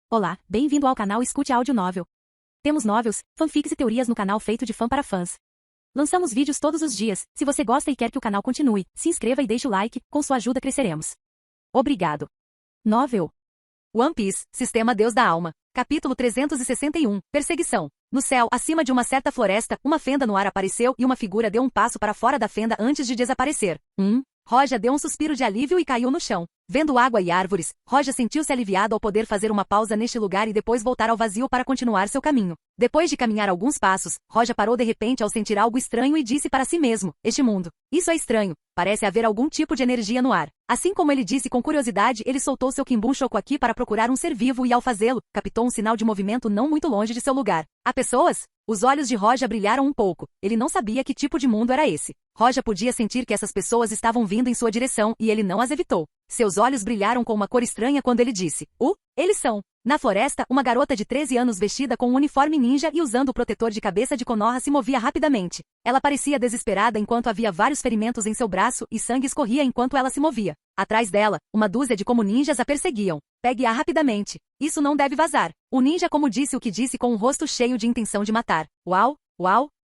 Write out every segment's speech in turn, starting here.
Olá, bem-vindo ao canal Escute Áudio Novel. Temos novels, fanfics e teorias no canal feito de fã para fãs. Lançamos vídeos todos os dias. Se você gosta e quer que o canal continue, se inscreva e deixe o like, com sua ajuda cresceremos. Obrigado. Novel. One Piece, Sistema Deus da Alma. Capítulo 361, Perseguição. No céu, acima de uma certa floresta, uma fenda no ar apareceu e uma figura deu um passo para fora da fenda antes de desaparecer. Roja deu um suspiro de alívio e caiu no chão. Vendo água e árvores, Roja sentiu-se aliviado ao poder fazer uma pausa neste lugar e depois voltar ao vazio para continuar seu caminho. Depois de caminhar alguns passos, Roja parou de repente ao sentir algo estranho e disse para si mesmo, este mundo. Isso é estranho. Parece haver algum tipo de energia no ar. Assim como ele disse com curiosidade, ele soltou seu Kimbun Shokugeki para procurar um ser vivo e ao fazê-lo, captou um sinal de movimento não muito longe de seu lugar. Há pessoas? Os olhos de Roja brilharam um pouco. Ele não sabia que tipo de mundo era esse. Roja podia sentir que essas pessoas estavam vindo em sua direção e ele não as evitou. Seus olhos brilharam com uma cor estranha quando ele disse, eles são. Na floresta, uma garota de 13 anos vestida com um uniforme ninja e usando o protetor de cabeça de Konoha se movia rapidamente. Ela parecia desesperada enquanto havia vários ferimentos em seu braço e sangue escorria enquanto ela se movia. Atrás dela, uma dúzia de como ninjas a perseguiam. Pegue-a rapidamente. Isso não deve vazar. O ninja como disse o que disse com um rosto cheio de intenção de matar. Uau!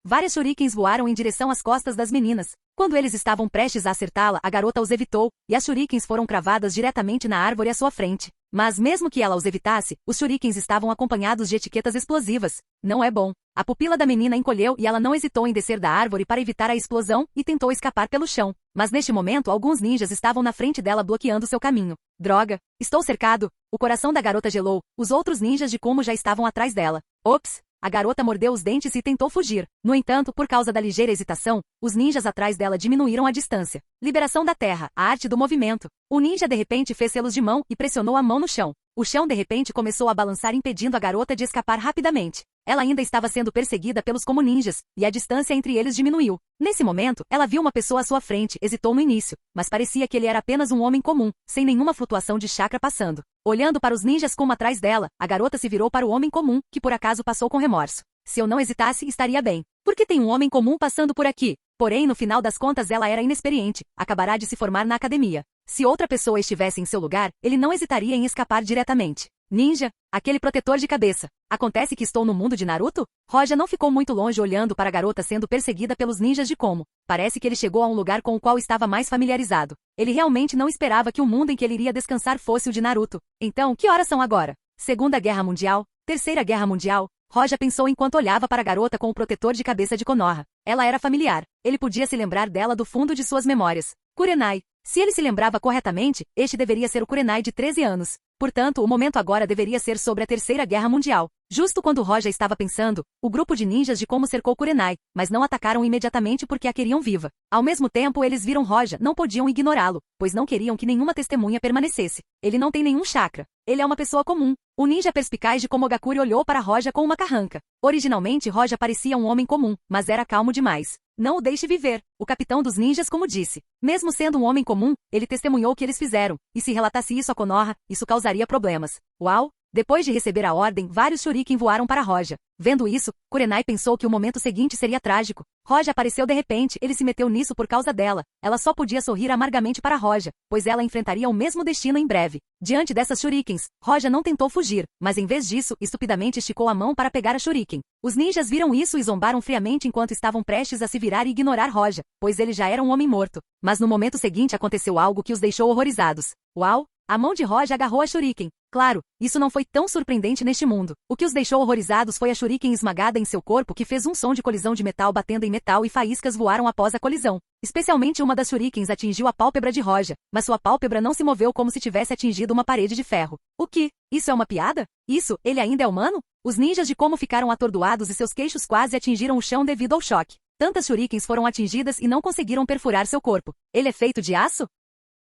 Várias shurikens voaram em direção às costas das meninas. Quando eles estavam prestes a acertá-la, a garota os evitou, e as shurikens foram cravadas diretamente na árvore à sua frente. Mas mesmo que ela os evitasse, os shurikens estavam acompanhados de etiquetas explosivas. Não é bom. A pupila da menina encolheu e ela não hesitou em descer da árvore para evitar a explosão e tentou escapar pelo chão. Mas neste momento alguns ninjas estavam na frente dela bloqueando seu caminho. Droga! Estou cercado! O coração da garota gelou. Os outros ninjas de Kumo já estavam atrás dela. Ops! A garota mordeu os dentes e tentou fugir. No entanto, por causa da ligeira hesitação, os ninjas atrás dela diminuíram a distância. Liberação da terra, a arte do movimento. O ninja de repente fez selos de mão e pressionou a mão no chão. O chão de repente começou a balançar impedindo a garota de escapar rapidamente. Ela ainda estava sendo perseguida pelos como ninjas, e a distância entre eles diminuiu. Nesse momento, ela viu uma pessoa à sua frente, hesitou no início, mas parecia que ele era apenas um homem comum, sem nenhuma flutuação de chakra passando. Olhando para os ninjas como atrás dela, a garota se virou para o homem comum, que por acaso passou com remorso. Se eu não hesitasse, estaria bem. Por que tem um homem comum passando por aqui? Porém, no final das contas ela era inexperiente, acabará de se formar na academia. Se outra pessoa estivesse em seu lugar, ele não hesitaria em escapar diretamente. Ninja, aquele protetor de cabeça. Acontece que estou no mundo de Naruto? Roja não ficou muito longe olhando para a garota sendo perseguida pelos ninjas de Komo. Parece que ele chegou a um lugar com o qual estava mais familiarizado. Ele realmente não esperava que o mundo em que ele iria descansar fosse o de Naruto. Então, que horas são agora? Segunda Guerra Mundial? Terceira Guerra Mundial? Roja pensou enquanto olhava para a garota com o protetor de cabeça de Konoha. Ela era familiar. Ele podia se lembrar dela do fundo de suas memórias. Kurenai. Se ele se lembrava corretamente, este deveria ser o Kurenai de 13 anos. Portanto, o momento agora deveria ser sobre a Terceira Guerra Mundial. Justo quando Roja estava pensando, o grupo de ninjas de Komo cercou Kurenai, mas não atacaram imediatamente porque a queriam viva. Ao mesmo tempo, eles viram Roja, não podiam ignorá-lo, pois não queriam que nenhuma testemunha permanecesse. Ele não tem nenhum chakra. Ele é uma pessoa comum. O ninja perspicaz de Komogakure olhou para Roja com uma carranca. Originalmente, Roja parecia um homem comum, mas era calmo demais. Não o deixe viver, o capitão dos ninjas como disse. Mesmo sendo um homem comum, ele testemunhou o que eles fizeram, e se relatasse isso a Konoha, isso causaria problemas. Uau! Depois de receber a ordem, vários shuriken voaram para Roja. Vendo isso, Kurenai pensou que o momento seguinte seria trágico. Roja apareceu de repente, ele se meteu nisso por causa dela. Ela só podia sorrir amargamente para Roja, pois ela enfrentaria o mesmo destino em breve. Diante dessas shurikens, Roja não tentou fugir, mas em vez disso, estupidamente esticou a mão para pegar a shuriken. Os ninjas viram isso e zombaram friamente enquanto estavam prestes a se virar e ignorar Roja, pois ele já era um homem morto. Mas no momento seguinte aconteceu algo que os deixou horrorizados. Uau! A mão de Roja agarrou a shuriken. Claro, isso não foi tão surpreendente neste mundo. O que os deixou horrorizados foi a shuriken esmagada em seu corpo que fez um som de colisão de metal batendo em metal e faíscas voaram após a colisão. Especialmente uma das shurikens atingiu a pálpebra de Roja, mas sua pálpebra não se moveu como se tivesse atingido uma parede de ferro. O que? Isso é uma piada? Isso, ele ainda é humano? Os ninjas de Komo ficaram atordoados e seus queixos quase atingiram o chão devido ao choque. Tantas shurikens foram atingidas e não conseguiram perfurar seu corpo. Ele é feito de aço?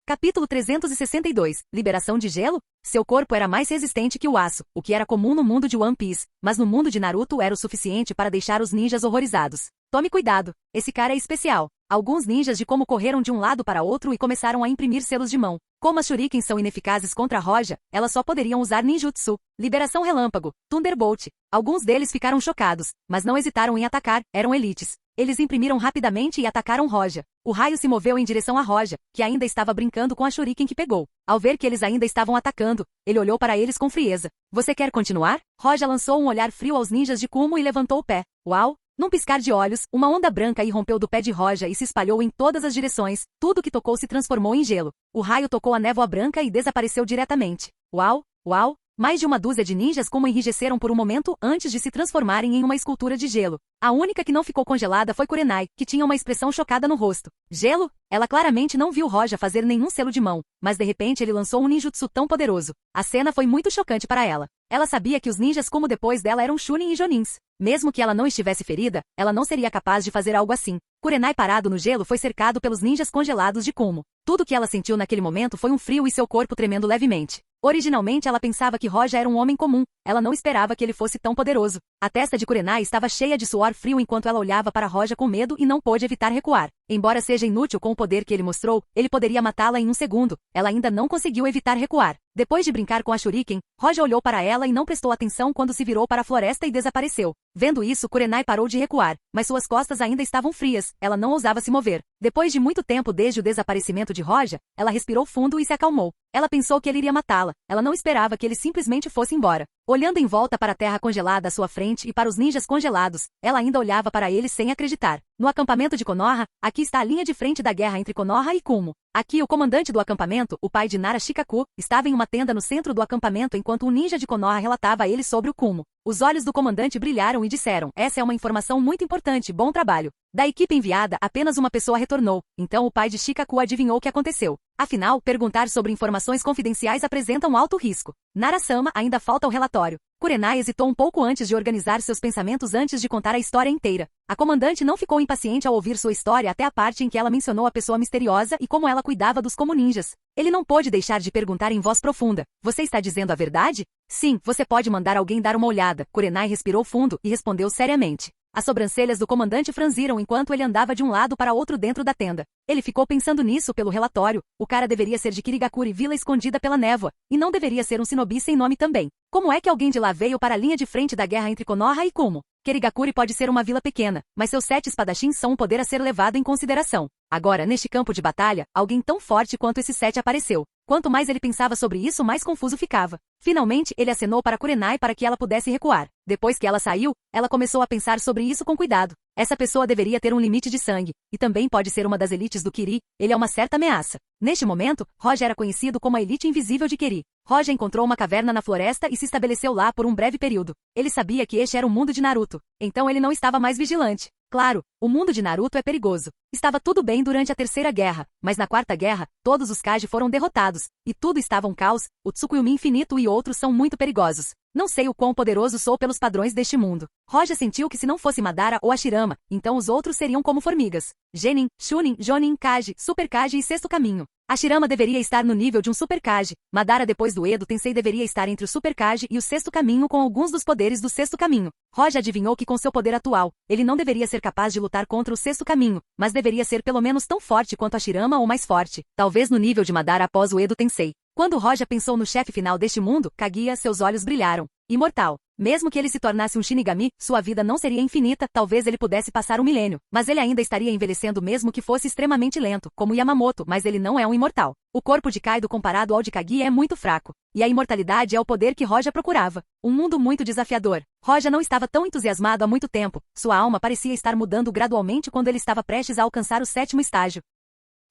Capítulo 362, Liberação de Gelo? Seu corpo era mais resistente que o aço, o que era comum no mundo de One Piece, mas no mundo de Naruto era o suficiente para deixar os ninjas horrorizados. Tome cuidado, esse cara é especial. Alguns ninjas de como correram de um lado para outro e começaram a imprimir selos de mão. Como as shurikens são ineficazes contra a Roja, elas só poderiam usar ninjutsu, liberação relâmpago, Thunderbolt. Alguns deles ficaram chocados, mas não hesitaram em atacar, eram elites. Eles imprimiram rapidamente e atacaram Roja. O raio se moveu em direção a Roja, que ainda estava brincando com a shuriken que pegou. Ao ver que eles ainda estavam atacando, ele olhou para eles com frieza. Você quer continuar? Roja lançou um olhar frio aos ninjas de Kumo e levantou o pé. Uau! Num piscar de olhos, uma onda branca irrompeu do pé de Roja e se espalhou em todas as direções. Tudo que tocou se transformou em gelo. O raio tocou a névoa branca e desapareceu diretamente. Uau! Uau! Mais de uma dúzia de ninjas como enrijeceram por um momento antes de se transformarem em uma escultura de gelo. A única que não ficou congelada foi Kurenai, que tinha uma expressão chocada no rosto. Gelo? Ela claramente não viu Roja fazer nenhum selo de mão, mas de repente ele lançou um ninjutsu tão poderoso. A cena foi muito chocante para ela. Ela sabia que os ninjas como depois dela eram Chunin e Jonins. Mesmo que ela não estivesse ferida, ela não seria capaz de fazer algo assim. Kurenai parado no gelo foi cercado pelos ninjas congelados de Kumo. Tudo que ela sentiu naquele momento foi um frio e seu corpo tremendo levemente. Originalmente ela pensava que Roja era um homem comum, ela não esperava que ele fosse tão poderoso. A testa de Kurenai estava cheia de suor frio enquanto ela olhava para Roja com medo e não pôde evitar recuar. Embora seja inútil com o poder que ele mostrou, ele poderia matá-la em um segundo. Ela ainda não conseguiu evitar recuar. Depois de brincar com a shuriken, Roja olhou para ela e não prestou atenção quando se virou para a floresta e desapareceu. Vendo isso, Kurenai parou de recuar, mas suas costas ainda estavam frias, ela não ousava se mover. Depois de muito tempo desde o desaparecimento de Roja, ela respirou fundo e se acalmou. Ela pensou que ele iria matá-la, ela não esperava que ele simplesmente fosse embora. Olhando em volta para a terra congelada à sua frente e para os ninjas congelados, ela ainda olhava para eles sem acreditar. No acampamento de Konoha, aqui está a linha de frente da guerra entre Konoha e Kumo. Aqui o comandante do acampamento, o pai de Nara Shikaku, estava em uma tenda no centro do acampamento enquanto um ninja de Konoha relatava a ele sobre o Kumo. Os olhos do comandante brilharam e disseram, essa é uma informação muito importante, bom trabalho. Da equipe enviada, apenas uma pessoa retornou, então o pai de Shikaku adivinhou o que aconteceu. Afinal, perguntar sobre informações confidenciais apresenta um alto risco. Nara-sama ainda falta o relatório. Kurenai hesitou um pouco antes de organizar seus pensamentos antes de contar a história inteira. A comandante não ficou impaciente ao ouvir sua história até a parte em que ela mencionou a pessoa misteriosa e como ela cuidava dos como ninjas. Ele não pôde deixar de perguntar em voz profunda. Você está dizendo a verdade? Sim, você pode mandar alguém dar uma olhada. Kurenai respirou fundo e respondeu seriamente. As sobrancelhas do comandante franziram enquanto ele andava de um lado para outro dentro da tenda. Ele ficou pensando nisso pelo relatório. O cara deveria ser de Kirigakuri, vila escondida pela névoa, e não deveria ser um shinobi sem nome também. Como é que alguém de lá veio para a linha de frente da guerra entre Konoha e Kumo? Kirigakuri pode ser uma vila pequena, mas seus 7 espadachins são um poder a ser levado em consideração. Agora, neste campo de batalha, alguém tão forte quanto esses 7 apareceu. Quanto mais ele pensava sobre isso, mais confuso ficava. Finalmente, ele acenou para Kurenai para que ela pudesse recuar. Depois que ela saiu, ela começou a pensar sobre isso com cuidado. Essa pessoa deveria ter um limite de sangue, e também pode ser uma das elites do Kiri, ele é uma certa ameaça. Neste momento, Roja era conhecido como a elite invisível de Kiri. Roja encontrou uma caverna na floresta e se estabeleceu lá por um breve período. Ele sabia que este era o mundo de Naruto, então ele não estava mais vigilante. Claro, o mundo de Naruto é perigoso. Estava tudo bem durante a Terceira Guerra, mas na Quarta Guerra, todos os Kage foram derrotados, e tudo estava um caos, o Tsukuyomi infinito e outros são muito perigosos. Não sei o quão poderoso sou pelos padrões deste mundo. Roja sentiu que se não fosse Madara ou Hashirama, então os outros seriam como formigas. Genin, Chunin, Jonin, Kage, Super Kage e Sexto Caminho. Hashirama deveria estar no nível de um Super Kage. Madara depois do Edo Tensei deveria estar entre o Super Kage e o Sexto Caminho com alguns dos poderes do Sexto Caminho. Roja adivinhou que com seu poder atual, ele não deveria ser capaz de lutar contra o Sexto Caminho, mas deveria ser pelo menos tão forte quanto Hashirama ou mais forte, talvez no nível de Madara após o Edo Tensei. Quando Roja pensou no chefe final deste mundo, Kaguya, seus olhos brilharam. Imortal. Mesmo que ele se tornasse um Shinigami, sua vida não seria infinita, talvez ele pudesse passar um milênio, mas ele ainda estaria envelhecendo mesmo que fosse extremamente lento, como Yamamoto, mas ele não é um imortal. O corpo de Kaido comparado ao de Kaguya é muito fraco, e a imortalidade é o poder que Roja procurava. Um mundo muito desafiador. Roja não estava tão entusiasmado há muito tempo, sua alma parecia estar mudando gradualmente quando ele estava prestes a alcançar o 7º estágio.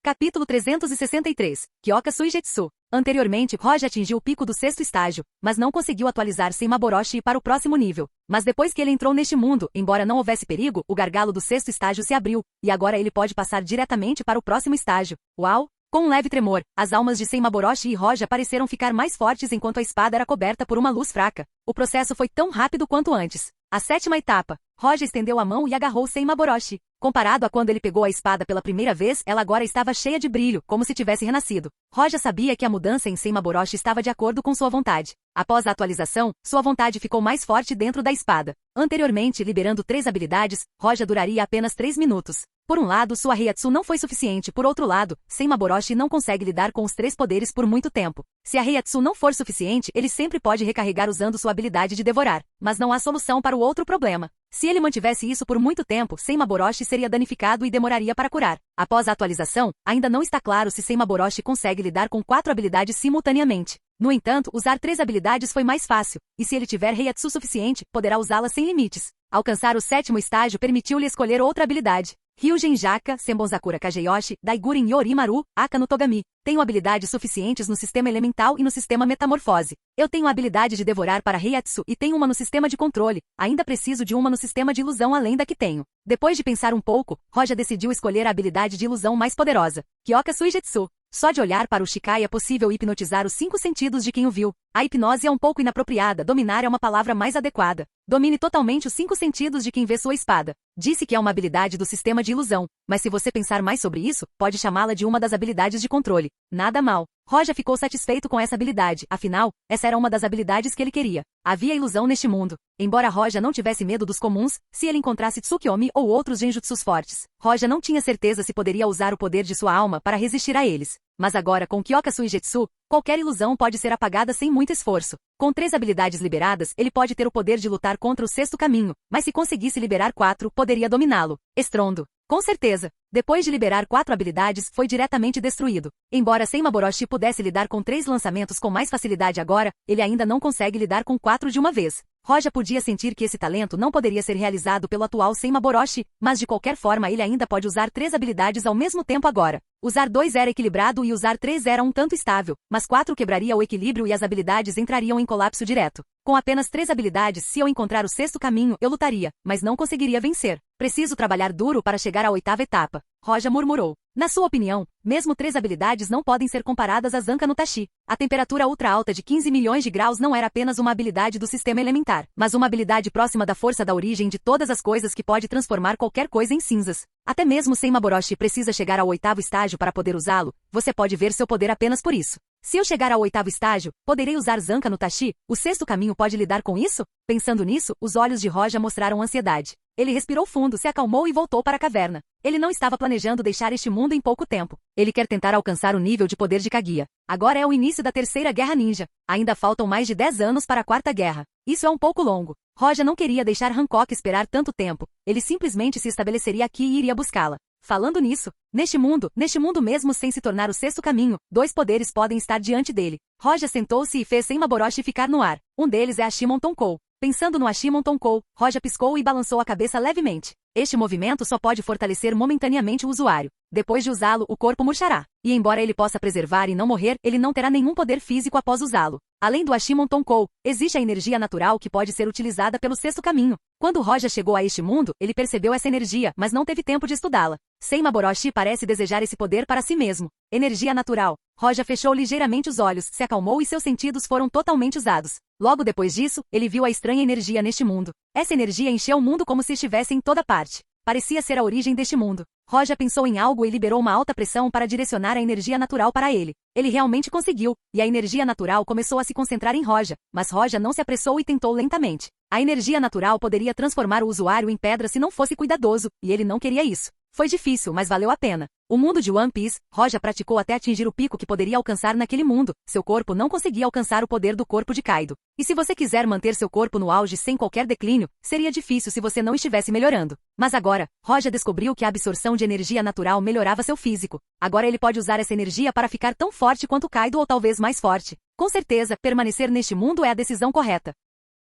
Capítulo 363. Kyoka Suigetsu. Anteriormente, Roja atingiu o pico do 6º estágio, mas não conseguiu atualizar Seimaboroshi para o próximo nível. Mas depois que ele entrou neste mundo, embora não houvesse perigo, o gargalo do 6º estágio se abriu, e agora ele pode passar diretamente para o próximo estágio. Uau! Com um leve tremor, as almas de Seimaboroshi e Roja pareceram ficar mais fortes enquanto a espada era coberta por uma luz fraca. O processo foi tão rápido quanto antes. A 7ª etapa. Roja estendeu a mão e agarrou Seimaboroshi. Comparado a quando ele pegou a espada pela primeira vez, ela agora estava cheia de brilho, como se tivesse renascido. Roja sabia que a mudança em Seimaboroshi estava de acordo com sua vontade. Após a atualização, sua vontade ficou mais forte dentro da espada. Anteriormente, liberando 3 habilidades, Roja duraria apenas 3 minutos. Por um lado, sua Reiatsu não foi suficiente, por outro lado, Senmaboroshi não consegue lidar com os 3 poderes por muito tempo. Se a Reiatsu não for suficiente, ele sempre pode recarregar usando sua habilidade de devorar, mas não há solução para o outro problema. Se ele mantivesse isso por muito tempo, Senmaboroshi seria danificado e demoraria para curar. Após a atualização, ainda não está claro se Senmaboroshi consegue lidar com 4 habilidades simultaneamente. No entanto, usar 3 habilidades foi mais fácil, e se ele tiver Reiatsu suficiente, poderá usá-la sem limites. Alcançar o 7º estágio permitiu-lhe escolher outra habilidade. Ryugen Jaka, Senbonzakura Kageyoshi, Daigurin Yorimaru, Aka no Togami. Tenho habilidades suficientes no sistema elemental e no sistema metamorfose. Eu tenho a habilidade de devorar para Reiatsu e tenho uma no sistema de controle. Ainda preciso de uma no sistema de ilusão além da que tenho. Depois de pensar um pouco, Roja decidiu escolher a habilidade de ilusão mais poderosa, Kyoka Suigetsu. Só de olhar para o Shikai é possível hipnotizar os 5 sentidos de quem o viu. A hipnose é um pouco inapropriada, dominar é uma palavra mais adequada. Domine totalmente os 5 sentidos de quem vê sua espada. Disse que é uma habilidade do sistema de ilusão, mas se você pensar mais sobre isso, pode chamá-la de uma das habilidades de controle. Nada mal. Roja ficou satisfeito com essa habilidade, afinal, essa era uma das habilidades que ele queria. Havia ilusão neste mundo. Embora Roja não tivesse medo dos comuns, se ele encontrasse Tsukiyomi ou outros genjutsus fortes, Roja não tinha certeza se poderia usar o poder de sua alma para resistir a eles. Mas agora com Kyoka Suigetsu, qualquer ilusão pode ser apagada sem muito esforço. Com 3 habilidades liberadas, ele pode ter o poder de lutar contra o 6º caminho, mas se conseguisse liberar 4, poderia dominá-lo. Estrondo. Com certeza. Depois de liberar 4 habilidades, foi diretamente destruído. Embora Senmaboroshi pudesse lidar com 3 lançamentos com mais facilidade agora, ele ainda não consegue lidar com 4 de uma vez. Roja podia sentir que esse talento não poderia ser realizado pelo atual Senmaboroshi, mas de qualquer forma ele ainda pode usar 3 habilidades ao mesmo tempo agora. Usar 2 era equilibrado e usar 3 era um tanto estável, mas 4 quebraria o equilíbrio e as habilidades entrariam em colapso direto. Com apenas 3 habilidades, se eu encontrar o 6º caminho, eu lutaria, mas não conseguiria vencer. Preciso trabalhar duro para chegar à 8ª etapa. Roja murmurou. Na sua opinião, mesmo 3 habilidades não podem ser comparadas a Zanka no Tachi. A temperatura ultra alta de 15 milhões de graus não era apenas uma habilidade do sistema elementar, mas uma habilidade próxima da força da origem de todas as coisas que pode transformar qualquer coisa em cinzas. Até mesmo Senmaboroshi precisa chegar ao 8º estágio para poder usá-lo, você pode ver seu poder apenas por isso. Se eu chegar ao 8º estágio, poderei usar Zanka no Tachi? O 6º caminho pode lidar com isso? Pensando nisso, os olhos de Roja mostraram ansiedade. Ele respirou fundo, se acalmou e voltou para a caverna. Ele não estava planejando deixar este mundo em pouco tempo. Ele quer tentar alcançar o nível de poder de Kaguya. Agora é o início da 3ª Guerra Ninja. Ainda faltam mais de 10 anos para a 4ª Guerra. Isso é um pouco longo. Roja não queria deixar Hancock esperar tanto tempo. Ele simplesmente se estabeleceria aqui e iria buscá-la. Falando nisso, neste mundo mesmo sem se tornar o 6º caminho, 2 poderes podem estar diante dele. Roja sentou-se e fez Senmaboroshi ficar no ar. Um deles é Ashimon Tonkou. Pensando no Ashimon Tonkou, Roja piscou e balançou a cabeça levemente. Este movimento só pode fortalecer momentaneamente o usuário. Depois de usá-lo, o corpo murchará. E embora ele possa preservar e não morrer, ele não terá nenhum poder físico após usá-lo. Além do Ashimon Tonkou, existe a energia natural que pode ser utilizada pelo 6º caminho. Quando Roja chegou a este mundo, ele percebeu essa energia, mas não teve tempo de estudá-la. Senmaboroshi parece desejar esse poder para si mesmo. Energia natural. Roja fechou ligeiramente os olhos, se acalmou e seus sentidos foram totalmente usados. Logo depois disso, ele viu a estranha energia neste mundo. Essa energia encheu o mundo como se estivesse em toda parte. Parecia ser a origem deste mundo. Roja pensou em algo e liberou uma alta pressão para direcionar a energia natural para ele. Ele realmente conseguiu, e a energia natural começou a se concentrar em Roja, mas Roja não se apressou e tentou lentamente. A energia natural poderia transformar o usuário em pedra se não fosse cuidadoso, e ele não queria isso. Foi difícil, mas valeu a pena. O mundo de One Piece, Roja praticou até atingir o pico que poderia alcançar naquele mundo. Seu corpo não conseguia alcançar o poder do corpo de Kaido. E se você quiser manter seu corpo no auge sem qualquer declínio, seria difícil se você não estivesse melhorando. Mas agora, Roja descobriu que a absorção de energia natural melhorava seu físico. Agora ele pode usar essa energia para ficar tão forte quanto Kaido ou talvez mais forte. Com certeza, permanecer neste mundo é a decisão correta.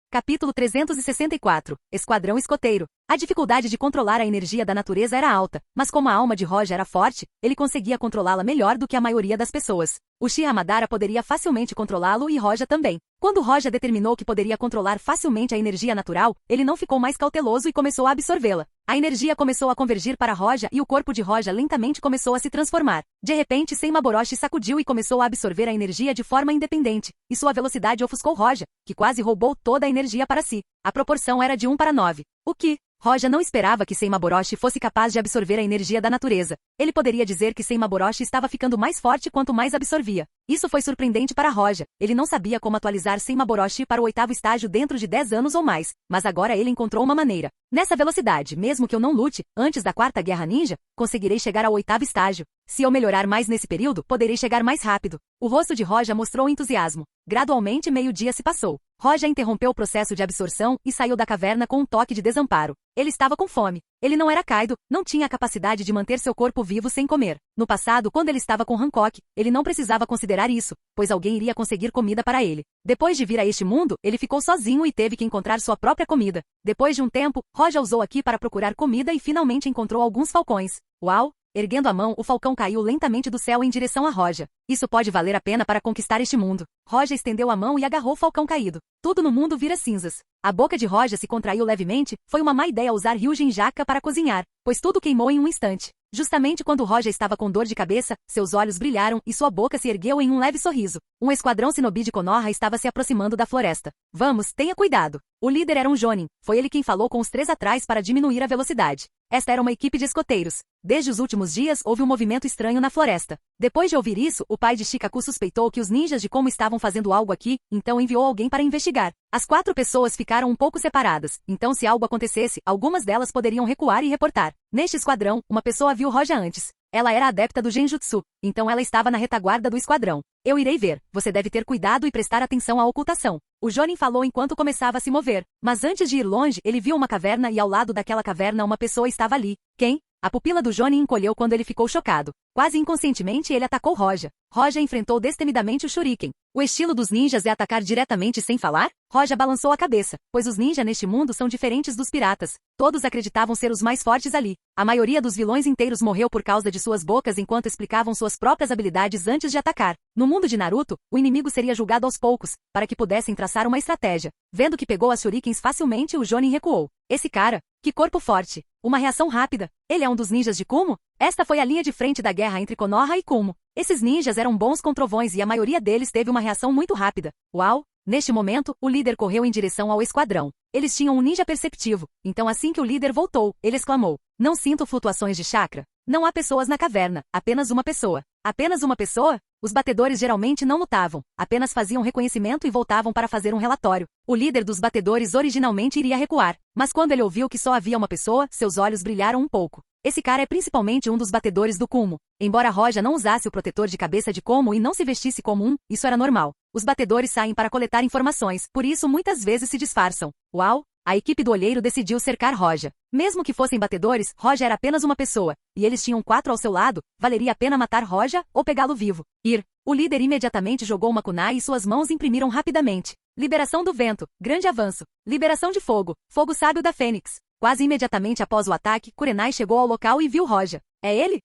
Capítulo 364. Esquadrão Escoteiro. A dificuldade de controlar a energia da natureza era alta, mas como a alma de Roja era forte, ele conseguia controlá-la melhor do que a maioria das pessoas. Uchiha Madara poderia facilmente controlá-lo e Roja também. Quando Roja determinou que poderia controlar facilmente a energia natural, ele não ficou mais cauteloso e começou a absorvê-la. A energia começou a convergir para Roja e o corpo de Roja lentamente começou a se transformar. De repente, Senmaboroshi sacudiu e começou a absorver a energia de forma independente, e sua velocidade ofuscou Roja, que quase roubou toda a energia para si. A proporção era de 1 para 9. O que, Roja não esperava que Seimaboroshi fosse capaz de absorver a energia da natureza. Ele poderia dizer que Seimaboroshi estava ficando mais forte quanto mais absorvia. Isso foi surpreendente para Roja. Ele não sabia como atualizar Seimaboroshi para o 8º estágio dentro de 10 anos ou mais, mas agora ele encontrou uma maneira. Nessa velocidade, mesmo que eu não lute, antes da 4ª Guerra Ninja, conseguirei chegar ao 8º estágio. Se eu melhorar mais nesse período, poderei chegar mais rápido. O rosto de Roja mostrou entusiasmo. Gradualmente, meio-dia se passou. Roja interrompeu o processo de absorção e saiu da caverna com um toque de desamparo. Ele estava com fome. Ele não era Kaido, não tinha a capacidade de manter seu corpo vivo sem comer. No passado, quando ele estava com Hancock, ele não precisava considerar isso, pois alguém iria conseguir comida para ele. Depois de vir a este mundo, ele ficou sozinho e teve que encontrar sua própria comida. Depois de um tempo, Roja usou aqui para procurar comida e finalmente encontrou alguns falcões. Uau! Erguendo a mão, o falcão caiu lentamente do céu em direção a Roja. Isso pode valer a pena para conquistar este mundo. Roja estendeu a mão e agarrou o falcão caído. Tudo no mundo vira cinzas. A boca de Roja se contraiu levemente. Foi uma má ideia usar Ryujin Jaka para cozinhar, pois tudo queimou em um instante. Justamente quando Roja estava com dor de cabeça, seus olhos brilharam e sua boca se ergueu em um leve sorriso. Um esquadrão shinobi de Konoha estava se aproximando da floresta. Vamos, tenha cuidado. O líder era um Jonin. Foi ele quem falou com os 3 atrás para diminuir a velocidade. Esta era uma equipe de escoteiros. Desde os últimos dias houve um movimento estranho na floresta. Depois de ouvir isso, o pai de Shikaku suspeitou que os ninjas de Como estavam fazendo algo aqui, então enviou alguém para investigar. As 4 pessoas ficaram um pouco separadas, então se algo acontecesse, algumas delas poderiam recuar e reportar. Neste esquadrão, uma pessoa viu Roja antes. Ela era adepta do Genjutsu, então ela estava na retaguarda do esquadrão. Eu irei ver. Você deve ter cuidado e prestar atenção à ocultação. O Jonin falou enquanto começava a se mover. Mas antes de ir longe, ele viu uma caverna e ao lado daquela caverna uma pessoa estava ali. Quem? A pupila do Jonin encolheu quando ele ficou chocado. Quase inconscientemente ele atacou Roja. Roja enfrentou destemidamente o Shuriken. O estilo dos ninjas é atacar diretamente sem falar? Roja balançou a cabeça, pois os ninjas neste mundo são diferentes dos piratas. Todos acreditavam ser os mais fortes ali. A maioria dos vilões inteiros morreu por causa de suas bocas enquanto explicavam suas próprias habilidades antes de atacar. No mundo de Naruto, o inimigo seria julgado aos poucos, para que pudessem traçar uma estratégia. Vendo que pegou as shurikens facilmente, o Jonin recuou. Esse cara, que corpo forte. Uma reação rápida. Ele é um dos ninjas de Kumo? Esta foi a linha de frente da guerra entre Konoha e Kumo. Esses ninjas eram bons com trovões e a maioria deles teve uma reação muito rápida. Uau! Neste momento, o líder correu em direção ao esquadrão. Eles tinham um ninja perceptivo, então assim que o líder voltou, ele exclamou: "Não sinto flutuações de chakra. Não há pessoas na caverna, apenas uma pessoa." Apenas uma pessoa? Os batedores geralmente não lutavam, apenas faziam reconhecimento e voltavam para fazer um relatório. O líder dos batedores originalmente iria recuar, mas quando ele ouviu que só havia uma pessoa, seus olhos brilharam um pouco. Esse cara é principalmente um dos batedores do Kumo. Embora Roja não usasse o protetor de cabeça de Como e não se vestisse como um, isso era normal. Os batedores saem para coletar informações, por isso muitas vezes se disfarçam. Uau! A equipe do olheiro decidiu cercar Roja. Mesmo que fossem batedores, Roja era apenas uma pessoa, e eles tinham 4 ao seu lado, valeria a pena matar Roja ou pegá-lo vivo. Ir. O líder imediatamente jogou uma kunai e suas mãos imprimiram rapidamente. Liberação do vento, grande avanço. Liberação de fogo, fogo sábio da Fênix. Quase imediatamente após o ataque, Kurenai chegou ao local e viu Roja. É ele?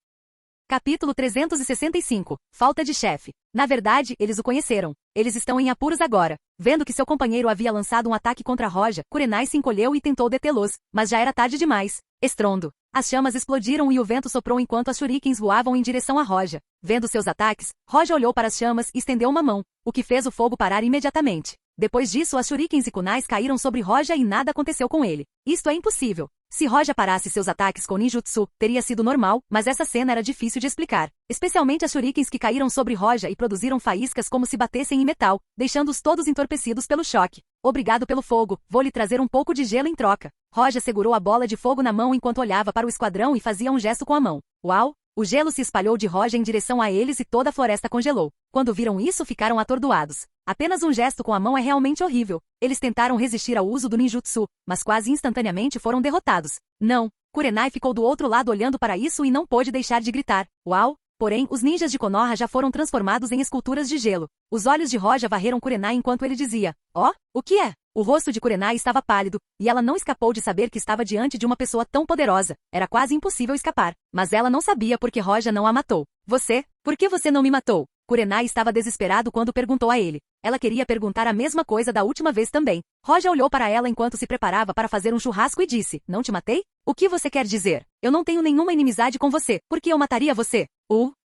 Capítulo 365. Falta de chefe. Na verdade, eles o conheceram. Eles estão em apuros agora. Vendo que seu companheiro havia lançado um ataque contra Roja, Kurenai se encolheu e tentou detê-los, mas já era tarde demais. Estrondo. As chamas explodiram e o vento soprou enquanto as shurikens voavam em direção a Roja. Vendo seus ataques, Roja olhou para as chamas e estendeu uma mão, o que fez o fogo parar imediatamente. Depois disso, as shurikens e kunais caíram sobre Roja e nada aconteceu com ele. Isto é impossível. Se Roja parasse seus ataques com ninjutsu, teria sido normal, mas essa cena era difícil de explicar. Especialmente as shurikens que caíram sobre Roja e produziram faíscas como se batessem em metal, deixando-os todos entorpecidos pelo choque. Obrigado pelo fogo, vou lhe trazer um pouco de gelo em troca. Roja segurou a bola de fogo na mão enquanto olhava para o esquadrão e fazia um gesto com a mão. Uau! O gelo se espalhou de Roja em direção a eles e toda a floresta congelou. Quando viram isso, ficaram atordoados. Apenas um gesto com a mão é realmente horrível. Eles tentaram resistir ao uso do ninjutsu, mas quase instantaneamente foram derrotados. Não! Kurenai ficou do outro lado olhando para isso e não pôde deixar de gritar. Uau! Porém, os ninjas de Konoha já foram transformados em esculturas de gelo. Os olhos de Roja varreram Kurenai enquanto ele dizia: "Ó, o que é?" O rosto de Kurenai estava pálido, e ela não escapou de saber que estava diante de uma pessoa tão poderosa. Era quase impossível escapar. Mas ela não sabia por que Roja não a matou. "Você? Por que você não me matou?" Kurenai estava desesperado quando perguntou a ele. Ela queria perguntar a mesma coisa da última vez também. Roja olhou para ela enquanto se preparava para fazer um churrasco e disse: "Não te matei? O que você quer dizer? Eu não tenho nenhuma inimizade com você. Por que eu mataria você?"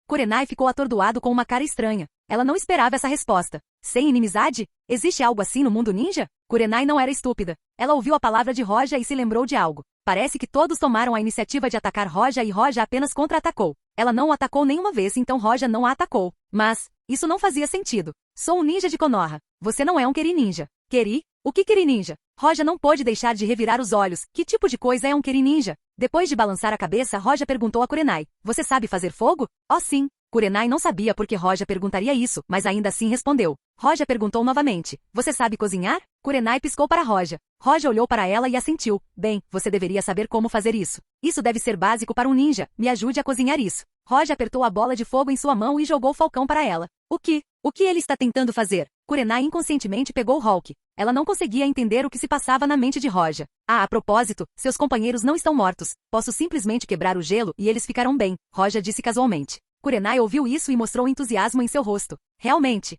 Kurenai ficou atordoado com uma cara estranha. Ela não esperava essa resposta. Sem inimizade? Existe algo assim no mundo ninja? Kurenai não era estúpida. Ela ouviu a palavra de Roja e se lembrou de algo. Parece que todos tomaram a iniciativa de atacar Roja e Roja apenas contra-atacou. Ela não o atacou nenhuma vez, então Roja não a atacou. Mas, isso não fazia sentido. Sou um ninja de Konoha. Você não é um Keri ninja. Keri? O que Keri ninja? Roja não pôde deixar de revirar os olhos. Que tipo de coisa é um Keri ninja? Depois de balançar a cabeça, Roja perguntou a Kurenai. Você sabe fazer fogo? Oh sim. Kurenai não sabia por que Roja perguntaria isso, mas ainda assim respondeu. Roja perguntou novamente. Você sabe cozinhar? Kurenai piscou para Roja. Roja olhou para ela e assentiu. Bem, você deveria saber como fazer isso. Isso deve ser básico para um ninja. Me ajude a cozinhar isso. Roja apertou a bola de fogo em sua mão e jogou o falcão para ela. O que ele está tentando fazer? Kurenai inconscientemente pegou o Hulk. Ela não conseguia entender o que se passava na mente de Roja. A propósito, seus companheiros não estão mortos. Posso simplesmente quebrar o gelo e eles ficarão bem, Roja disse casualmente. Kurenai ouviu isso e mostrou entusiasmo em seu rosto. Realmente.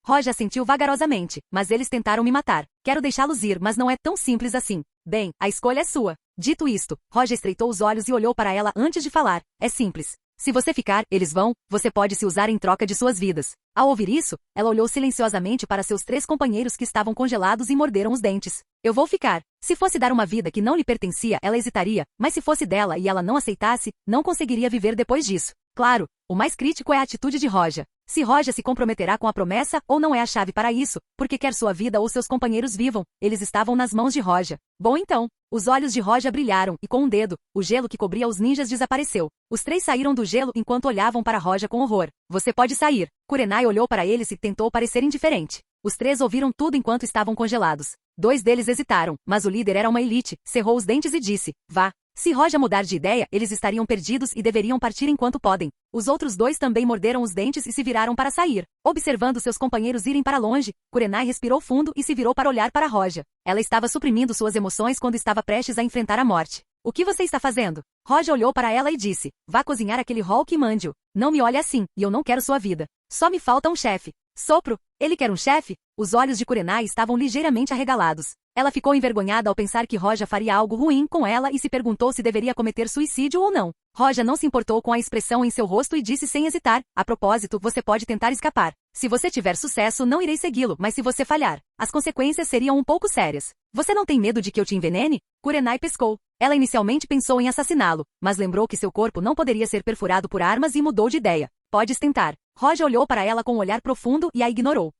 Roja assentiu vagarosamente, mas eles tentaram me matar. Quero deixá-los ir, mas não é tão simples assim. Bem, a escolha é sua. Dito isto, Roja estreitou os olhos e olhou para ela antes de falar. É simples. Se você ficar, eles vão, você pode se usar em troca de suas vidas. Ao ouvir isso, ela olhou silenciosamente para seus 3 companheiros que estavam congelados e morderam os dentes. Eu vou ficar. Se fosse dar uma vida que não lhe pertencia, ela hesitaria, mas se fosse dela e ela não aceitasse, não conseguiria viver depois disso. Claro, o mais crítico é a atitude de Roja. Se Roja se comprometerá com a promessa ou não é a chave para isso, porque quer sua vida ou seus companheiros vivam, eles estavam nas mãos de Roja. Bom então, os olhos de Roja brilharam e com um dedo, o gelo que cobria os ninjas desapareceu. Os 3 saíram do gelo enquanto olhavam para Roja com horror. Você pode sair. Kurenai olhou para eles e tentou parecer indiferente. Os 3 ouviram tudo enquanto estavam congelados. 2 deles hesitaram, mas o líder era uma elite, cerrou os dentes e disse, vá. Se Roja mudar de ideia, eles estariam perdidos e deveriam partir enquanto podem. Os outros 2 também morderam os dentes e se viraram para sair. Observando seus companheiros irem para longe, Kurenai respirou fundo e se virou para olhar para Roja. Ela estava suprimindo suas emoções quando estava prestes a enfrentar a morte. O que você está fazendo? Roja olhou para ela e disse, vá cozinhar aquele Hulk e mande-o. Não me olhe assim, e eu não quero sua vida. Só me falta um chefe. Sopro. Ele quer um chefe? Os olhos de Kurenai estavam ligeiramente arregalados. Ela ficou envergonhada ao pensar que Roja faria algo ruim com ela e se perguntou se deveria cometer suicídio ou não. Roja não se importou com a expressão em seu rosto e disse sem hesitar, a propósito, você pode tentar escapar. Se você tiver sucesso, não irei segui-lo, mas se você falhar, as consequências seriam um pouco sérias. Você não tem medo de que eu te envenene? Kurenai pescou. Ela inicialmente pensou em assassiná-lo, mas lembrou que seu corpo não poderia ser perfurado por armas e mudou de ideia. Podes tentar. Roja olhou para ela com um olhar profundo e a ignorou.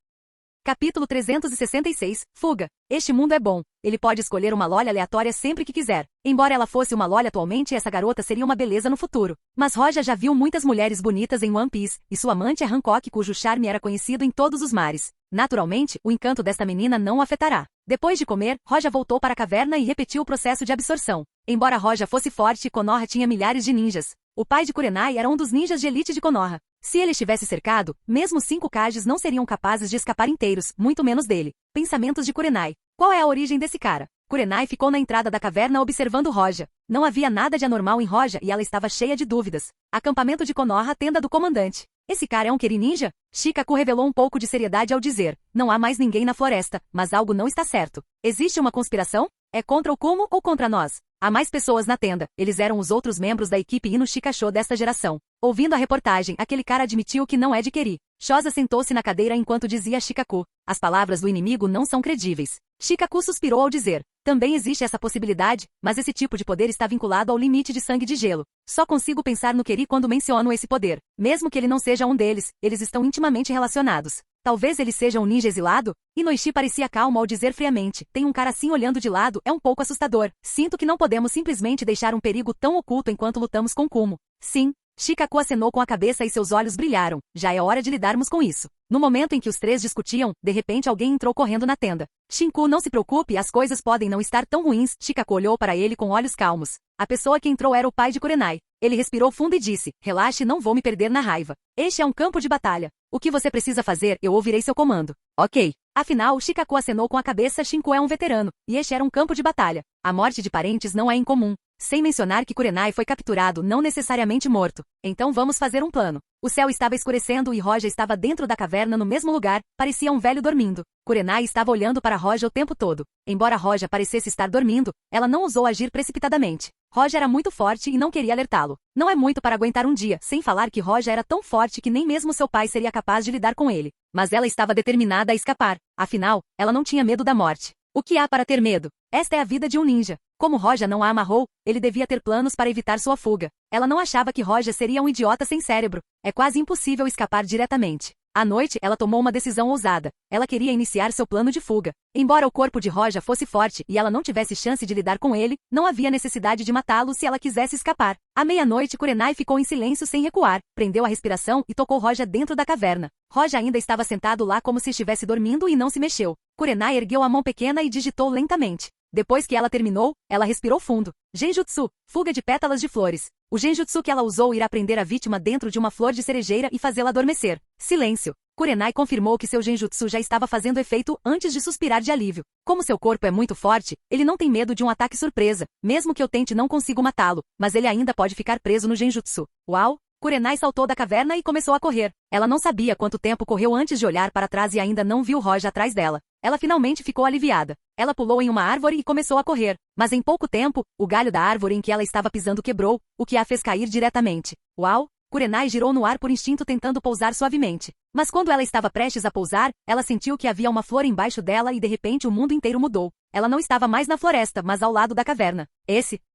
Capítulo 366, Fuga. Este mundo é bom. Ele pode escolher uma lolha aleatória sempre que quiser. Embora ela fosse uma lolha atualmente, essa garota seria uma beleza no futuro. Mas Roja já viu muitas mulheres bonitas em One Piece, e sua amante é Hancock, cujo charme era conhecido em todos os mares. Naturalmente, o encanto desta menina não o afetará. Depois de comer, Roja voltou para a caverna e repetiu o processo de absorção. Embora Roja fosse forte, Konoha tinha milhares de ninjas. O pai de Kurenai era um dos ninjas de elite de Konoha. Se ele estivesse cercado, mesmo 5 Kages não seriam capazes de escapar inteiros, muito menos dele. Pensamentos de Kurenai. Qual é a origem desse cara? Kurenai ficou na entrada da caverna observando Roja. Não havia nada de anormal em Roja e ela estava cheia de dúvidas. Acampamento de Konoha, tenda do comandante. Esse cara é um Keri ninja? Shikaku revelou um pouco de seriedade ao dizer, não há mais ninguém na floresta, mas algo não está certo. Existe uma conspiração? É contra o Kumo ou contra nós? Há mais pessoas na tenda, eles eram os outros membros da equipe Ino Shikasho desta geração. Ouvindo a reportagem, aquele cara admitiu que não é de Keri. Shosa sentou-se na cadeira enquanto dizia a Shikaku, as palavras do inimigo não são credíveis. Shikaku suspirou ao dizer, também existe essa possibilidade, mas esse tipo de poder está vinculado ao limite de sangue de gelo. Só consigo pensar no Keri quando menciono esse poder. Mesmo que ele não seja um deles, eles estão intimamente relacionados. Talvez ele seja um ninja exilado? Inoishi parecia calmo ao dizer friamente, tem um cara assim olhando de lado, é um pouco assustador. Sinto que não podemos simplesmente deixar um perigo tão oculto enquanto lutamos com Kumo. Sim. Shikaku acenou com a cabeça e seus olhos brilharam. Já é hora de lidarmos com isso. No momento em que os 3 discutiam, de repente alguém entrou correndo na tenda. Shinku, não se preocupe, as coisas podem não estar tão ruins. Shikaku olhou para ele com olhos calmos. A pessoa que entrou era o pai de Kurenai. Ele respirou fundo e disse, relaxe, não vou me perder na raiva. Este é um campo de batalha. O que você precisa fazer, eu ouvirei seu comando. Ok. Afinal, Shikaku acenou com a cabeça. Shinku é um veterano, e este era um campo de batalha. A morte de parentes não é incomum. Sem mencionar que Kurenai foi capturado, não necessariamente morto. Então vamos fazer um plano. O céu estava escurecendo e Roja estava dentro da caverna no mesmo lugar, parecia um velho dormindo. Kurenai estava olhando para Roja o tempo todo. Embora Roja parecesse estar dormindo, ela não ousou agir precipitadamente. Roja era muito forte e não queria alertá-lo. Não é muito para aguentar um dia, sem falar que Roja era tão forte que nem mesmo seu pai seria capaz de lidar com ele. Mas ela estava determinada a escapar. Afinal, ela não tinha medo da morte. O que há para ter medo? Esta é a vida de um ninja. Como Roja não a amarrou, ele devia ter planos para evitar sua fuga. Ela não achava que Roja seria um idiota sem cérebro. É quase impossível escapar diretamente. À noite, ela tomou uma decisão ousada. Ela queria iniciar seu plano de fuga. Embora o corpo de Roja fosse forte e ela não tivesse chance de lidar com ele, não havia necessidade de matá-lo se ela quisesse escapar. À meia-noite, Kurenai ficou em silêncio sem recuar, prendeu a respiração e tocou Roja dentro da caverna. Roja ainda estava sentado lá como se estivesse dormindo e não se mexeu. Kurenai ergueu a mão pequena e digitou lentamente. Depois que ela terminou, ela respirou fundo. Genjutsu, fuga de pétalas de flores. O genjutsu que ela usou irá prender a vítima dentro de uma flor de cerejeira e fazê-la adormecer. Silêncio. Kurenai confirmou que seu genjutsu já estava fazendo efeito antes de suspirar de alívio. Como seu corpo é muito forte, ele não tem medo de um ataque surpresa. Mesmo que eu tente, não consigo matá-lo, mas ele ainda pode ficar preso no genjutsu. Uau! Kurenai saltou da caverna e começou a correr. Ela não sabia quanto tempo correu antes de olhar para trás e ainda não viu Roja atrás dela. Ela finalmente ficou aliviada. Ela pulou em uma árvore e começou a correr. Mas em pouco tempo, o galho da árvore em que ela estava pisando quebrou, o que a fez cair diretamente. Uau! Kurenai girou no ar por instinto tentando pousar suavemente. Mas quando ela estava prestes a pousar, ela sentiu que havia uma flor embaixo dela e de repente o mundo inteiro mudou. Ela não estava mais na floresta, mas ao lado da caverna.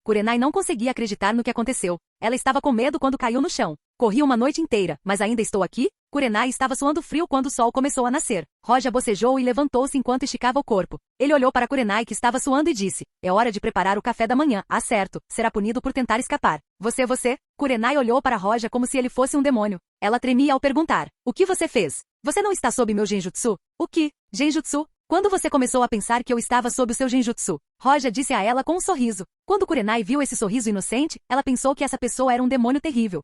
Kurenai não conseguia acreditar no que aconteceu. Ela estava com medo quando caiu no chão. Corri uma noite inteira, mas ainda estou aqui? Kurenai estava suando frio quando o sol começou a nascer. Roja bocejou e levantou-se enquanto esticava o corpo. Ele olhou para Kurenai que estava suando e disse, é hora de preparar o café da manhã. Ah, certo, será punido por tentar escapar. Você? Kurenai olhou para Roja como se ele fosse um demônio. Ela tremia ao perguntar, o que você fez? Você não está sob meu genjutsu? O que? Genjutsu? Quando você começou a pensar que eu estava sob o seu genjutsu? Roja disse a ela com um sorriso. Quando Kurenai viu esse sorriso inocente, ela pensou que essa pessoa era um demônio terrível.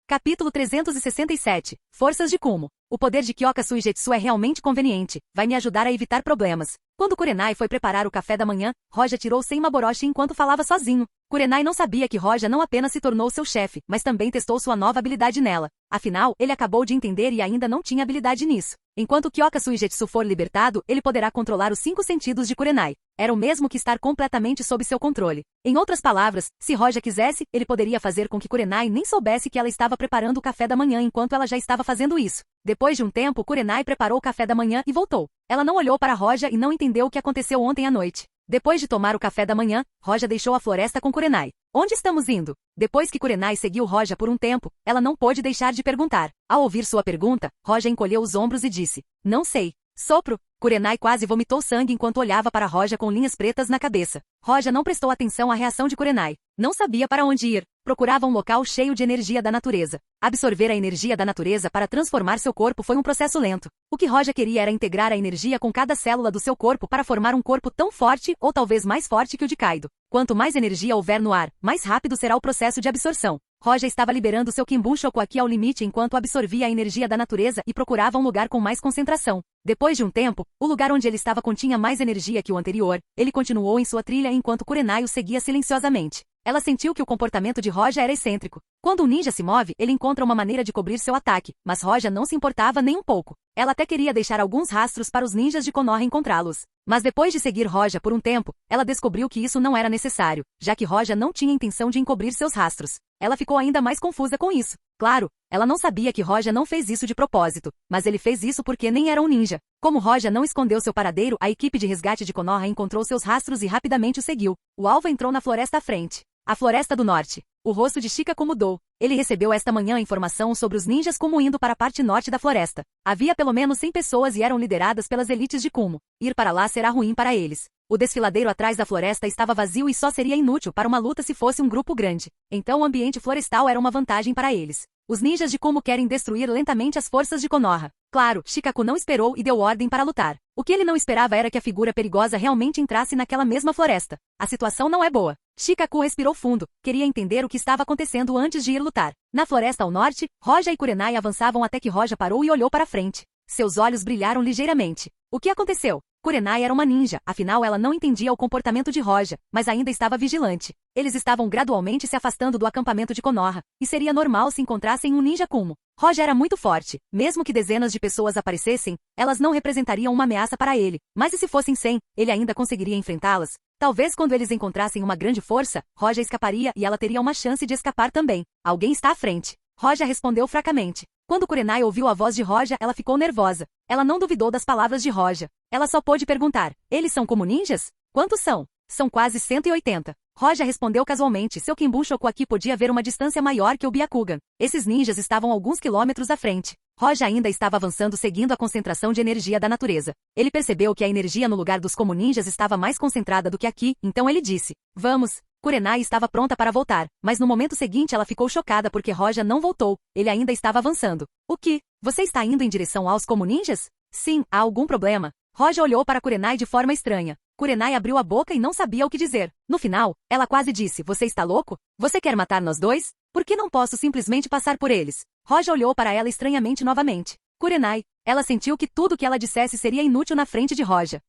Capítulo 367. Forças de Kumo. O poder de Kyoka Suigetsu é realmente conveniente. Vai me ajudar a evitar problemas. Quando Kurenai foi preparar o café da manhã, Roja tirou Senmaboroshi enquanto falava sozinho. Kurenai não sabia que Roja não apenas se tornou seu chefe, mas também testou sua nova habilidade nela. Afinal, ele acabou de entender e ainda não tinha habilidade nisso. Enquanto Kyoka Suigetsu for libertado, ele poderá controlar os 5 sentidos de Kurenai. Era o mesmo que estar completamente sob seu controle. Em outras palavras, se Roja quisesse, ele poderia fazer com que Kurenai nem soubesse que ela estava preparando o café da manhã enquanto ela já estava fazendo isso. Depois de um tempo, Kurenai preparou o café da manhã e voltou. Ela não olhou para Roja e não entendeu o que aconteceu ontem à noite. Depois de tomar o café da manhã, Roja deixou a floresta com Kurenai. Onde estamos indo? Depois que Kurenai seguiu Roja por um tempo, ela não pôde deixar de perguntar. Ao ouvir sua pergunta, Roja encolheu os ombros e disse, não sei. Sopro. Kurenai quase vomitou sangue enquanto olhava para Roja com linhas pretas na cabeça. Roja não prestou atenção à reação de Kurenai. Não sabia para onde ir. Procurava um local cheio de energia da natureza. Absorver a energia da natureza para transformar seu corpo foi um processo lento. O que Roja queria era integrar a energia com cada célula do seu corpo para formar um corpo tão forte ou talvez mais forte que o de Kaido. Quanto mais energia houver no ar, mais rápido será o processo de absorção. Roja estava liberando seu Kimbun-shoku aqui ao limite enquanto absorvia a energia da natureza e procurava um lugar com mais concentração. Depois de um tempo, o lugar onde ele estava continha mais energia que o anterior. Ele continuou em sua trilha enquanto Kurenai o seguia silenciosamente. Ela sentiu que o comportamento de Roja era excêntrico. Quando um ninja se move, ele encontra uma maneira de cobrir seu ataque, mas Roja não se importava nem um pouco. Ela até queria deixar alguns rastros para os ninjas de Konoha encontrá-los. Mas depois de seguir Roja por um tempo, ela descobriu que isso não era necessário, já que Roja não tinha intenção de encobrir seus rastros. Ela ficou ainda mais confusa com isso. Claro, ela não sabia que Roja não fez isso de propósito, mas ele fez isso porque nem era um ninja. Como Roja não escondeu seu paradeiro, a equipe de resgate de Konoha encontrou seus rastros e rapidamente o seguiu. O alvo entrou na floresta à frente. A Floresta do Norte. O rosto de Shikaku mudou. Ele recebeu esta manhã a informação sobre os ninjas Kumo indo para a parte norte da floresta. Havia pelo menos 100 pessoas e eram lideradas pelas elites de Kumo. Ir para lá será ruim para eles. O desfiladeiro atrás da floresta estava vazio e só seria inútil para uma luta se fosse um grupo grande. Então o ambiente florestal era uma vantagem para eles. Os ninjas de Kumo querem destruir lentamente as forças de Konoha. Claro, Shikaku não esperou e deu ordem para lutar. O que ele não esperava era que a figura perigosa realmente entrasse naquela mesma floresta. A situação não é boa. Shikaku respirou fundo, queria entender o que estava acontecendo antes de ir lutar. Na floresta ao norte, Roja e Kurenai avançavam até que Roja parou e olhou para frente. Seus olhos brilharam ligeiramente. O que aconteceu? Kurenai era uma ninja, afinal ela não entendia o comportamento de Roja, mas ainda estava vigilante. Eles estavam gradualmente se afastando do acampamento de Konoha, e seria normal se encontrassem um ninja Kumo. Roja era muito forte, mesmo que dezenas de pessoas aparecessem, elas não representariam uma ameaça para ele, mas e se fossem 100, ele ainda conseguiria enfrentá-las? Talvez quando eles encontrassem uma grande força, Roja escaparia e ela teria uma chance de escapar também. Alguém está à frente. Roja respondeu fracamente. Quando Kurenai ouviu a voz de Roja, ela ficou nervosa. Ela não duvidou das palavras de Roja. Ela só pôde perguntar, eles são como ninjas? Quantos são? São quase 180. Roja respondeu casualmente, seu Kinbun Shokuaki podia ver uma distância maior que o Byakugan. Esses ninjas estavam alguns quilômetros à frente. Roja ainda estava avançando seguindo a concentração de energia da natureza. Ele percebeu que a energia no lugar dos como ninjas estava mais concentrada do que aqui, então ele disse, vamos. Kurenai estava pronta para voltar, mas no momento seguinte ela ficou chocada porque Roja não voltou, ele ainda estava avançando. O que? Você está indo em direção aos como ninjas? Sim, há algum problema? Roja olhou para Kurenai de forma estranha. Kurenai abriu a boca e não sabia o que dizer. No final, ela quase disse, você está louco? Você quer matar nós dois? Por que não posso simplesmente passar por eles? Roja olhou para ela estranhamente novamente. Kurenai, ela sentiu que tudo que ela dissesse seria inútil na frente de Roja.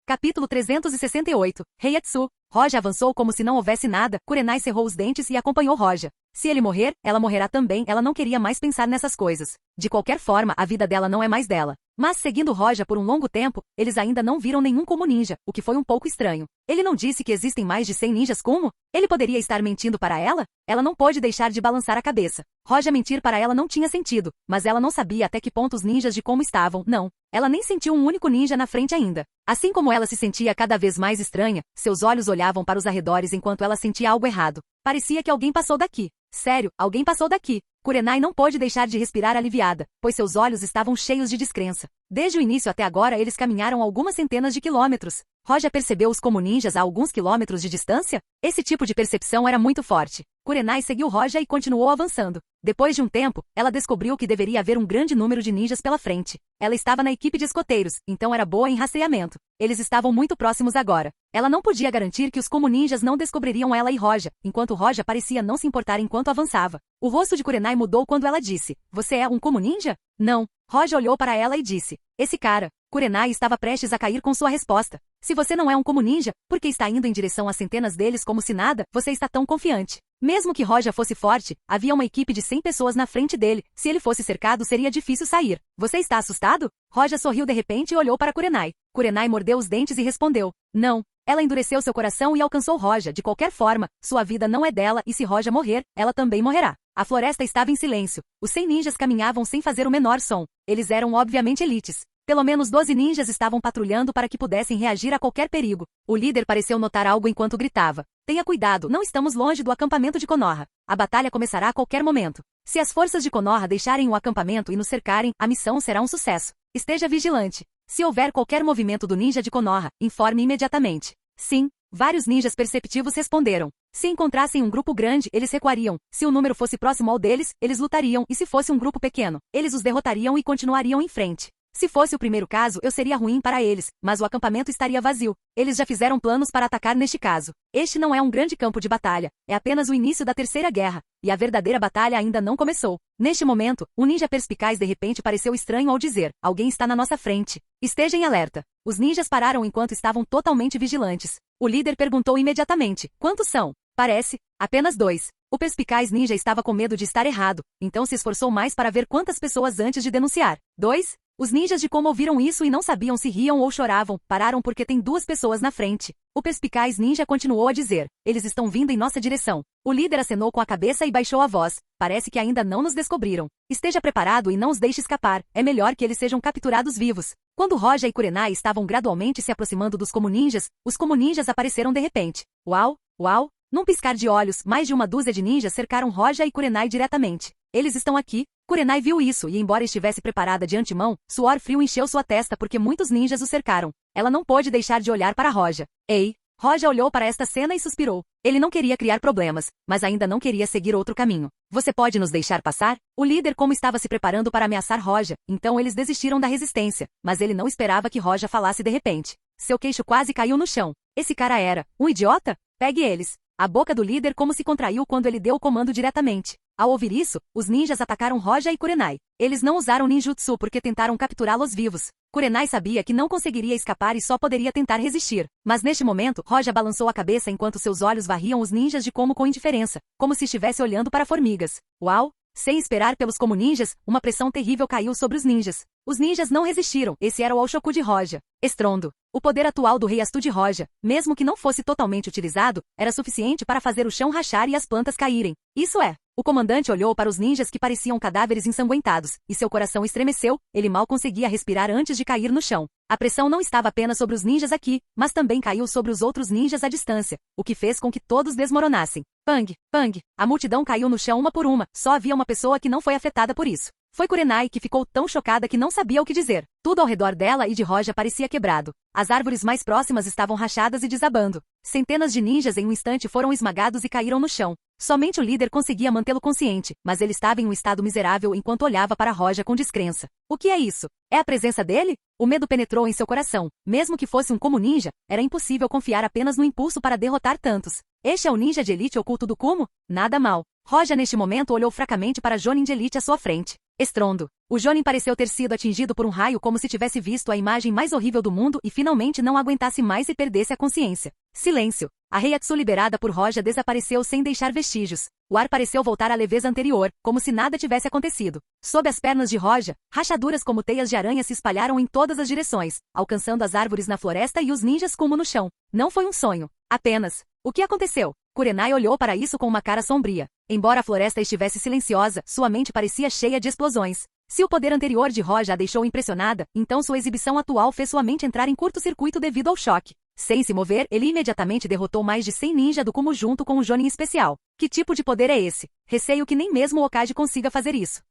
Capítulo 368, Heiatsu. Roja avançou como se não houvesse nada, Kurenai cerrou os dentes e acompanhou Roja. Se ele morrer, ela morrerá também, ela não queria mais pensar nessas coisas. De qualquer forma, a vida dela não é mais dela. Mas seguindo Roja por um longo tempo, eles ainda não viram nenhum como ninja, o que foi um pouco estranho. Ele não disse que existem mais de 100 ninjas como? Ele poderia estar mentindo para ela? Ela não pôde deixar de balançar a cabeça. Roja mentir para ela não tinha sentido, mas ela não sabia até que ponto os ninjas de como estavam, não. Ela nem sentiu um único ninja na frente ainda. Assim como ela se sentia cada vez mais estranha, seus olhos olhavam para os arredores enquanto ela sentia algo errado. Parecia que alguém passou daqui. Sério, alguém passou daqui. Kurenai não pôde deixar de respirar aliviada, pois seus olhos estavam cheios de descrença. Desde o início até agora eles caminharam algumas centenas de quilômetros. Roja percebeu-os como ninjas a alguns quilômetros de distância? Esse tipo de percepção era muito forte. Kurenai seguiu Roja e continuou avançando. Depois de um tempo, ela descobriu que deveria haver um grande número de ninjas pela frente. Ela estava na equipe de escoteiros, então era boa em rastreamento. Eles estavam muito próximos agora. Ela não podia garantir que os como ninjas não descobririam ela e Roja, enquanto Roja parecia não se importar enquanto avançava. O rosto de Kurenai mudou quando ela disse, você é um como ninja? Não. Roja olhou para ela e disse, esse cara. Kurenai estava prestes a cair com sua resposta. Se você não é um como ninja, por que está indo em direção a centenas deles como se nada, você está tão confiante? Mesmo que Roja fosse forte, havia uma equipe de 100 pessoas na frente dele, se ele fosse cercado seria difícil sair. Você está assustado? Roja sorriu de repente e olhou para Kurenai. Kurenai mordeu os dentes e respondeu, não. Ela endureceu seu coração e alcançou Roja, de qualquer forma, sua vida não é dela e se Roja morrer, ela também morrerá. A floresta estava em silêncio. Os 100 ninjas caminhavam sem fazer o menor som. Eles eram obviamente elites. Pelo menos 12 ninjas estavam patrulhando para que pudessem reagir a qualquer perigo. O líder pareceu notar algo enquanto gritava. Tenha cuidado, não estamos longe do acampamento de Konoha. A batalha começará a qualquer momento. Se as forças de Konoha deixarem o acampamento e nos cercarem, a missão será um sucesso. Esteja vigilante. Se houver qualquer movimento do ninja de Konoha, informe imediatamente. Sim, vários ninjas perceptivos responderam. Se encontrassem um grupo grande, eles recuariam. Se o número fosse próximo ao deles, eles lutariam, e se fosse um grupo pequeno, eles os derrotariam e continuariam em frente. Se fosse o primeiro caso, eu seria ruim para eles, mas o acampamento estaria vazio. Eles já fizeram planos para atacar neste caso. Este não é um grande campo de batalha, é apenas o início da Terceira Guerra, e a verdadeira batalha ainda não começou. Neste momento, um ninja perspicaz de repente pareceu estranho ao dizer, alguém está na nossa frente. Esteja em alerta. Os ninjas pararam enquanto estavam totalmente vigilantes. O líder perguntou imediatamente, quantos são? Parece, apenas 2. O perspicaz ninja estava com medo de estar errado, então se esforçou mais para ver quantas pessoas antes de denunciar. 2? Os ninjas de como ouviram isso e não sabiam se riam ou choravam, pararam porque tem 2 pessoas na frente. O perspicaz ninja continuou a dizer, eles estão vindo em nossa direção. O líder acenou com a cabeça e baixou a voz, parece que ainda não nos descobriram. Esteja preparado e não os deixe escapar, é melhor que eles sejam capturados vivos. Quando Roja e Kurenai estavam gradualmente se aproximando dos como ninjas, os como ninjas apareceram de repente. Uau, uau! Num piscar de olhos, mais de uma dúzia de ninjas cercaram Roja e Kurenai diretamente. Eles estão aqui. Kurenai viu isso e, embora estivesse preparada de antemão, suor frio encheu sua testa porque muitos ninjas o cercaram. Ela não pôde deixar de olhar para Roja. Ei! Roja olhou para esta cena e suspirou. Ele não queria criar problemas, mas ainda não queria seguir outro caminho. Você pode nos deixar passar? O líder como estava se preparando para ameaçar Roja, então eles desistiram da resistência, mas ele não esperava que Roja falasse de repente. Seu queixo quase caiu no chão. Esse cara era um idiota? Pegue eles. A boca do líder como se contraiu quando ele deu o comando diretamente. Ao ouvir isso, os ninjas atacaram Roja e Kurenai. Eles não usaram ninjutsu porque tentaram capturá-los vivos. Kurenai sabia que não conseguiria escapar e só poderia tentar resistir. Mas neste momento, Roja balançou a cabeça enquanto seus olhos varriam os ninjas de como com indiferença, como se estivesse olhando para formigas. Uau! Sem esperar pelos como ninjas, uma pressão terrível caiu sobre os ninjas. Os ninjas não resistiram, esse era o Oshoku de Roja. Estrondo. O poder atual do rei Astu de Roja, mesmo que não fosse totalmente utilizado, era suficiente para fazer o chão rachar e as plantas caírem. Isso é. O comandante olhou para os ninjas que pareciam cadáveres ensanguentados, e seu coração estremeceu, ele mal conseguia respirar antes de cair no chão. A pressão não estava apenas sobre os ninjas aqui, mas também caiu sobre os outros ninjas à distância, o que fez com que todos desmoronassem. Pang, pang, a multidão caiu no chão uma por uma, só havia uma pessoa que não foi afetada por isso. Foi Kurenai que ficou tão chocada que não sabia o que dizer. Tudo ao redor dela e de Roja parecia quebrado. As árvores mais próximas estavam rachadas e desabando. Centenas de ninjas em um instante foram esmagados e caíram no chão. Somente o líder conseguia mantê-lo consciente, mas ele estava em um estado miserável enquanto olhava para Roja com descrença. O que é isso? É a presença dele? O medo penetrou em seu coração. Mesmo que fosse um como ninja, era impossível confiar apenas no impulso para derrotar tantos. Este é o ninja de elite oculto do Kumo? Nada mal. Roja neste momento olhou fracamente para Jonin de elite à sua frente. Estrondo. O Jonin pareceu ter sido atingido por um raio como se tivesse visto a imagem mais horrível do mundo e finalmente não aguentasse mais e perdesse a consciência. Silêncio. A Heiatsu liberada por Roja desapareceu sem deixar vestígios. O ar pareceu voltar à leveza anterior, como se nada tivesse acontecido. Sob as pernas de Roja, rachaduras como teias de aranha se espalharam em todas as direções, alcançando as árvores na floresta e os ninjas como no chão. Não foi um sonho. Apenas. O que aconteceu? Kurenai olhou para isso com uma cara sombria. Embora a floresta estivesse silenciosa, sua mente parecia cheia de explosões. Se o poder anterior de Roja a deixou impressionada, então sua exibição atual fez sua mente entrar em curto-circuito devido ao choque. Sem se mover, ele imediatamente derrotou mais de 100 ninjas do Kumo junto com um Jonin especial. Que tipo de poder é esse? Receio que nem mesmo o Hokage consiga fazer isso.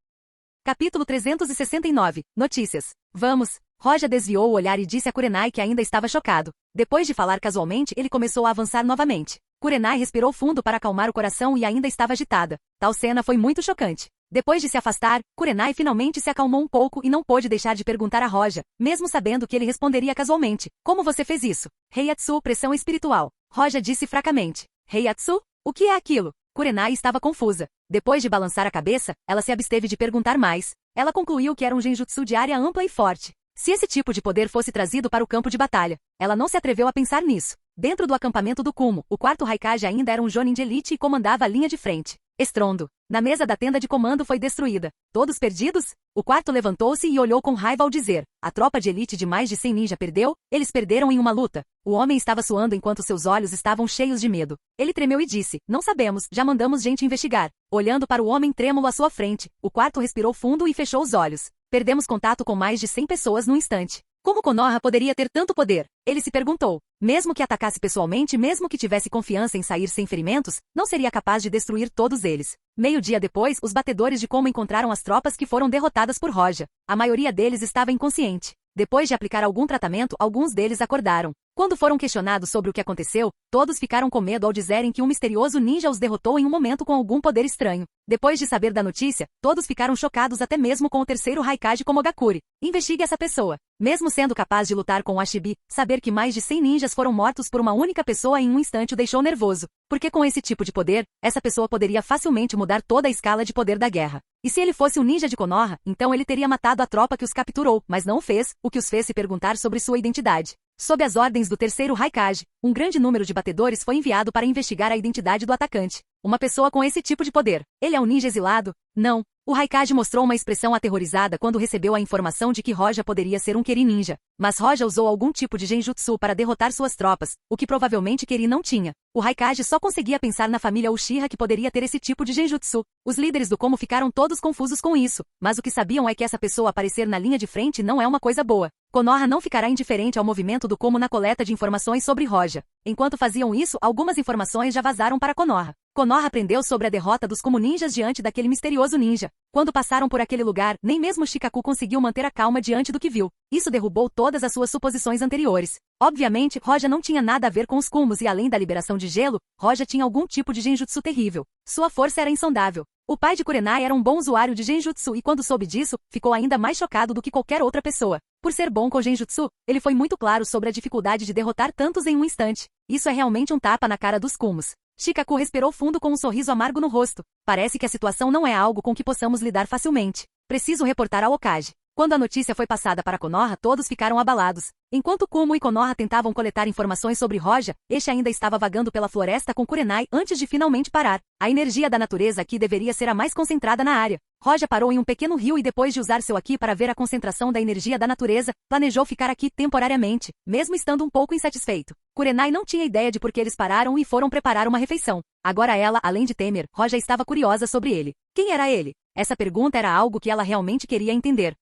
Capítulo 369. Notícias. Vamos. Roja desviou o olhar e disse a Kurenai que ainda estava chocado. Depois de falar casualmente, ele começou a avançar novamente. Kurenai respirou fundo para acalmar o coração e ainda estava agitada. Tal cena foi muito chocante. Depois de se afastar, Kurenai finalmente se acalmou um pouco e não pôde deixar de perguntar a Roja, mesmo sabendo que ele responderia casualmente. Como você fez isso? Heiatsu, pressão espiritual. Roja disse fracamente. Heiatsu? O que é aquilo? Kurenai estava confusa. Depois de balançar a cabeça, ela se absteve de perguntar mais. Ela concluiu que era um genjutsu de área ampla e forte. Se esse tipo de poder fosse trazido para o campo de batalha, ela não se atreveu a pensar nisso. Dentro do acampamento do Kumo, o quarto Raikage ainda era um Jonin de elite e comandava a linha de frente. Estrondo. Na mesa da tenda de comando foi destruída. Todos perdidos? O quarto levantou-se e olhou com raiva ao dizer. A tropa de elite de mais de 100 ninja perdeu? Eles perderam em uma luta. O homem estava suando enquanto seus olhos estavam cheios de medo. Ele tremeu e disse, não sabemos, já mandamos gente investigar. Olhando para o homem trêmulo à sua frente, o quarto respirou fundo e fechou os olhos. Perdemos contato com mais de 100 pessoas num instante. Como Konoha poderia ter tanto poder? Ele se perguntou. Mesmo que atacasse pessoalmente, mesmo que tivesse confiança em sair sem ferimentos, não seria capaz de destruir todos eles. Meio-dia depois, os batedores de Como encontraram as tropas que foram derrotadas por Roja. A maioria deles estava inconsciente. Depois de aplicar algum tratamento, alguns deles acordaram. Quando foram questionados sobre o que aconteceu, todos ficaram com medo ao dizerem que um misterioso ninja os derrotou em um momento com algum poder estranho. Depois de saber da notícia, todos ficaram chocados até mesmo com o terceiro Raikage Komogakure. Investigue essa pessoa. Mesmo sendo capaz de lutar com o Ashibi, saber que mais de 100 ninjas foram mortos por uma única pessoa em um instante o deixou nervoso. Porque com esse tipo de poder, essa pessoa poderia facilmente mudar toda a escala de poder da guerra. E se ele fosse um ninja de Konoha, então ele teria matado a tropa que os capturou, mas não o fez, o que os fez se perguntar sobre sua identidade. Sob as ordens do terceiro Raikage, um grande número de batedores foi enviado para investigar a identidade do atacante. Uma pessoa com esse tipo de poder. Ele é um ninja exilado? Não. O Raikage mostrou uma expressão aterrorizada quando recebeu a informação de que Roja poderia ser um Keri ninja. Mas Roja usou algum tipo de genjutsu para derrotar suas tropas, o que provavelmente Keri não tinha. O Raikage só conseguia pensar na família Uchiha que poderia ter esse tipo de genjutsu. Os líderes do Como ficaram todos confusos com isso, mas o que sabiam é que essa pessoa aparecer na linha de frente não é uma coisa boa. Konoha não ficará indiferente ao movimento do Como na coleta de informações sobre Roja. Enquanto faziam isso, algumas informações já vazaram para Konoha. Konoha aprendeu sobre a derrota dos Como ninjas diante daquele misterioso ninja. Quando passaram por aquele lugar, nem mesmo Shikaku conseguiu manter a calma diante do que viu. Isso derrubou todas as suas suposições anteriores. Obviamente, Roja não tinha nada a ver com os Kumos e além da liberação de gelo, Roja tinha algum tipo de genjutsu terrível. Sua força era insondável. O pai de Kurenai era um bom usuário de genjutsu e quando soube disso, ficou ainda mais chocado do que qualquer outra pessoa. Por ser bom com genjutsu, ele foi muito claro sobre a dificuldade de derrotar tantos em um instante. Isso é realmente um tapa na cara dos Kumos. Shikaku respirou fundo com um sorriso amargo no rosto. Parece que a situação não é algo com que possamos lidar facilmente. Preciso reportar ao Hokage. Quando a notícia foi passada para Konoha, todos ficaram abalados. Enquanto Kumo e Konoha tentavam coletar informações sobre Roja, este ainda estava vagando pela floresta com Kurenai antes de finalmente parar. A energia da natureza aqui deveria ser a mais concentrada na área. Roja parou em um pequeno rio e depois de usar seu Aki para ver a concentração da energia da natureza, planejou ficar aqui temporariamente, mesmo estando um pouco insatisfeito. Kurenai não tinha ideia de por que eles pararam e foram preparar uma refeição. Agora ela, além de temer, Roja estava curiosa sobre ele. Quem era ele? Essa pergunta era algo que ela realmente queria entender.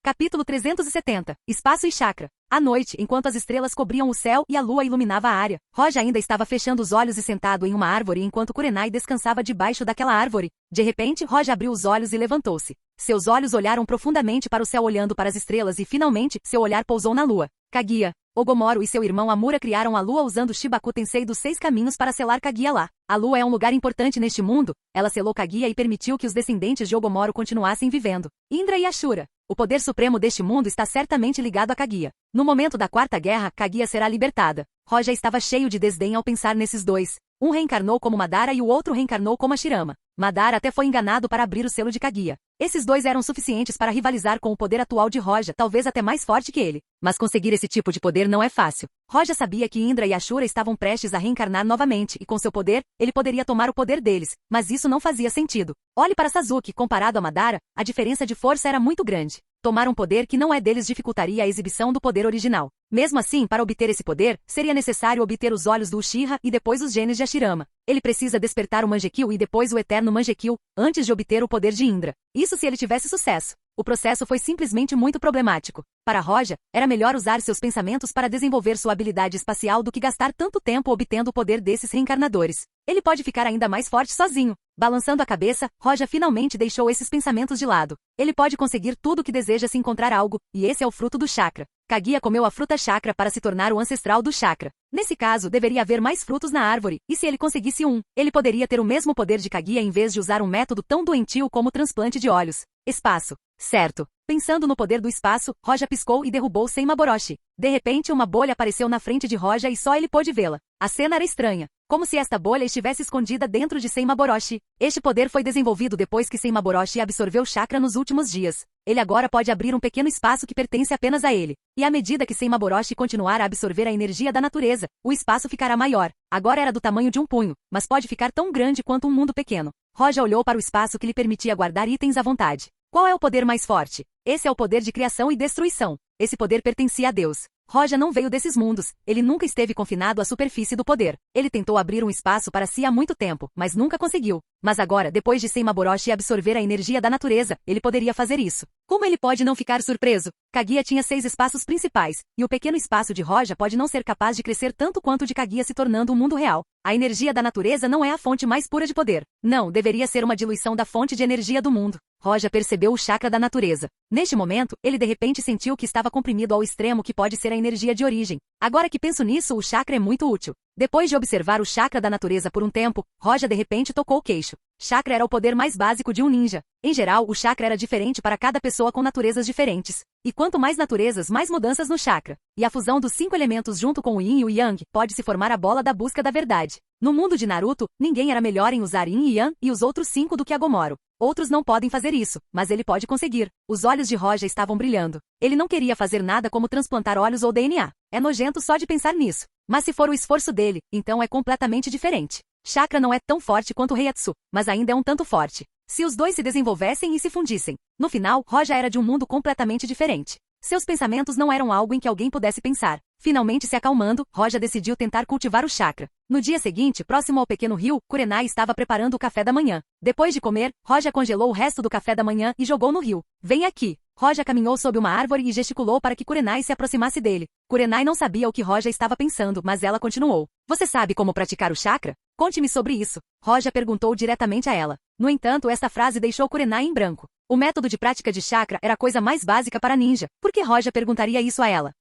Capítulo 370. Espaço e chakra. À noite, enquanto as estrelas cobriam o céu e a lua iluminava a área, Roja ainda estava fechando os olhos e sentado em uma árvore enquanto Kurenai descansava debaixo daquela árvore. De repente, Roja abriu os olhos e levantou-se. Seus olhos olharam profundamente para o céu olhando para as estrelas e finalmente, seu olhar pousou na lua. Kaguya. Ogomoro e seu irmão Amura criaram a lua usando o Shibaku Tensei dos 6 caminhos para selar Kaguya lá. A lua é um lugar importante neste mundo. Ela selou Kaguya e permitiu que os descendentes de Ogomoro continuassem vivendo. Indra e Ashura. O poder supremo deste mundo está certamente ligado a Kaguya. No momento da Quarta Guerra, Kaguya será libertada. Roja estava cheio de desdém ao pensar nesses dois. Um reencarnou como Madara e o outro reencarnou como Hashirama. Madara até foi enganado para abrir o selo de Kaguya. Esses dois eram suficientes para rivalizar com o poder atual de Roja, talvez até mais forte que ele. Mas conseguir esse tipo de poder não é fácil. Roja sabia que Indra e Ashura estavam prestes a reencarnar novamente e com seu poder, ele poderia tomar o poder deles, mas isso não fazia sentido. Olhe para Sasuke, comparado a Madara, a diferença de força era muito grande. Tomar um poder que não é deles dificultaria a exibição do poder original. Mesmo assim, para obter esse poder, seria necessário obter os olhos do Uchiha e depois os genes de Hashirama. Ele precisa despertar o Mangekyou e depois o eterno Mangekyou, antes de obter o poder de Indra. Isso se ele tivesse sucesso. O processo foi simplesmente muito problemático. Para Roja, era melhor usar seus pensamentos para desenvolver sua habilidade espacial do que gastar tanto tempo obtendo o poder desses reencarnadores. Ele pode ficar ainda mais forte sozinho. Balançando a cabeça, Roja finalmente deixou esses pensamentos de lado. Ele pode conseguir tudo o que deseja se encontrar algo, e esse é o fruto do chakra. Kaguya comeu a fruta chakra para se tornar o ancestral do chakra. Nesse caso, deveria haver mais frutos na árvore, e se ele conseguisse um, ele poderia ter o mesmo poder de Kaguya em vez de usar um método tão doentio como o transplante de olhos. Espaço. Certo. Pensando no poder do espaço, Roja piscou e derrubou Senmaboroshi. De repente uma bolha apareceu na frente de Roja e só ele pôde vê-la. A cena era estranha. Como se esta bolha estivesse escondida dentro de Senmaboroshi. Este poder foi desenvolvido depois que Senmaboroshi absorveu o chakra nos últimos dias. Ele agora pode abrir um pequeno espaço que pertence apenas a ele. E à medida que Senmaboroshi continuar a absorver a energia da natureza, o espaço ficará maior. Agora era do tamanho de um punho, mas pode ficar tão grande quanto um mundo pequeno. Roja olhou para o espaço que lhe permitia guardar itens à vontade. Qual é o poder mais forte? Esse é o poder de criação e destruição. Esse poder pertencia a Deus. Roja não veio desses mundos, ele nunca esteve confinado à superfície do poder. Ele tentou abrir um espaço para si há muito tempo, mas nunca conseguiu. Mas agora, depois de Senmaboroshi absorver a energia da natureza, ele poderia fazer isso. Como ele pode não ficar surpreso? Kaguya tinha 6 espaços principais, e o pequeno espaço de Roja pode não ser capaz de crescer tanto quanto o de Kaguya se tornando um mundo real. A energia da natureza não é a fonte mais pura de poder. Não, deveria ser uma diluição da fonte de energia do mundo. Roja percebeu o chakra da natureza. Neste momento, ele de repente sentiu que estava comprimido ao extremo que pode ser a energia de origem. Agora que penso nisso, o chakra é muito útil. Depois de observar o chakra da natureza por um tempo, Roja de repente tocou o queixo. Chakra era o poder mais básico de um ninja. Em geral, o chakra era diferente para cada pessoa com naturezas diferentes. E quanto mais naturezas, mais mudanças no chakra. E a fusão dos 5 elementos junto com o Yin e o Yang pode se formar a bola da busca da verdade. No mundo de Naruto, ninguém era melhor em usar Yin e Yang e os outros 5 do que Agomoro. Outros não podem fazer isso, mas ele pode conseguir. Os olhos de Roja estavam brilhando. Ele não queria fazer nada como transplantar olhos ou DNA. É nojento só de pensar nisso. Mas se for o esforço dele, então é completamente diferente. Chakra não é tão forte quanto o Reiatsu, mas ainda é um tanto forte. Se os dois se desenvolvessem e se fundissem. No final, Roja era de um mundo completamente diferente. Seus pensamentos não eram algo em que alguém pudesse pensar. Finalmente se acalmando, Roja decidiu tentar cultivar o chakra. No dia seguinte, próximo ao pequeno rio, Kurenai estava preparando o café da manhã. Depois de comer, Roja congelou o resto do café da manhã e jogou no rio. Vem aqui. Roja caminhou sob uma árvore e gesticulou para que Kurenai se aproximasse dele. Kurenai não sabia o que Roja estava pensando, mas ela continuou. Você sabe como praticar o chakra? Conte-me sobre isso. Roja perguntou diretamente a ela. No entanto, esta frase deixou Kurenai em branco. O método de prática de chakra era a coisa mais básica para ninja. Por que Roja perguntaria isso a ela?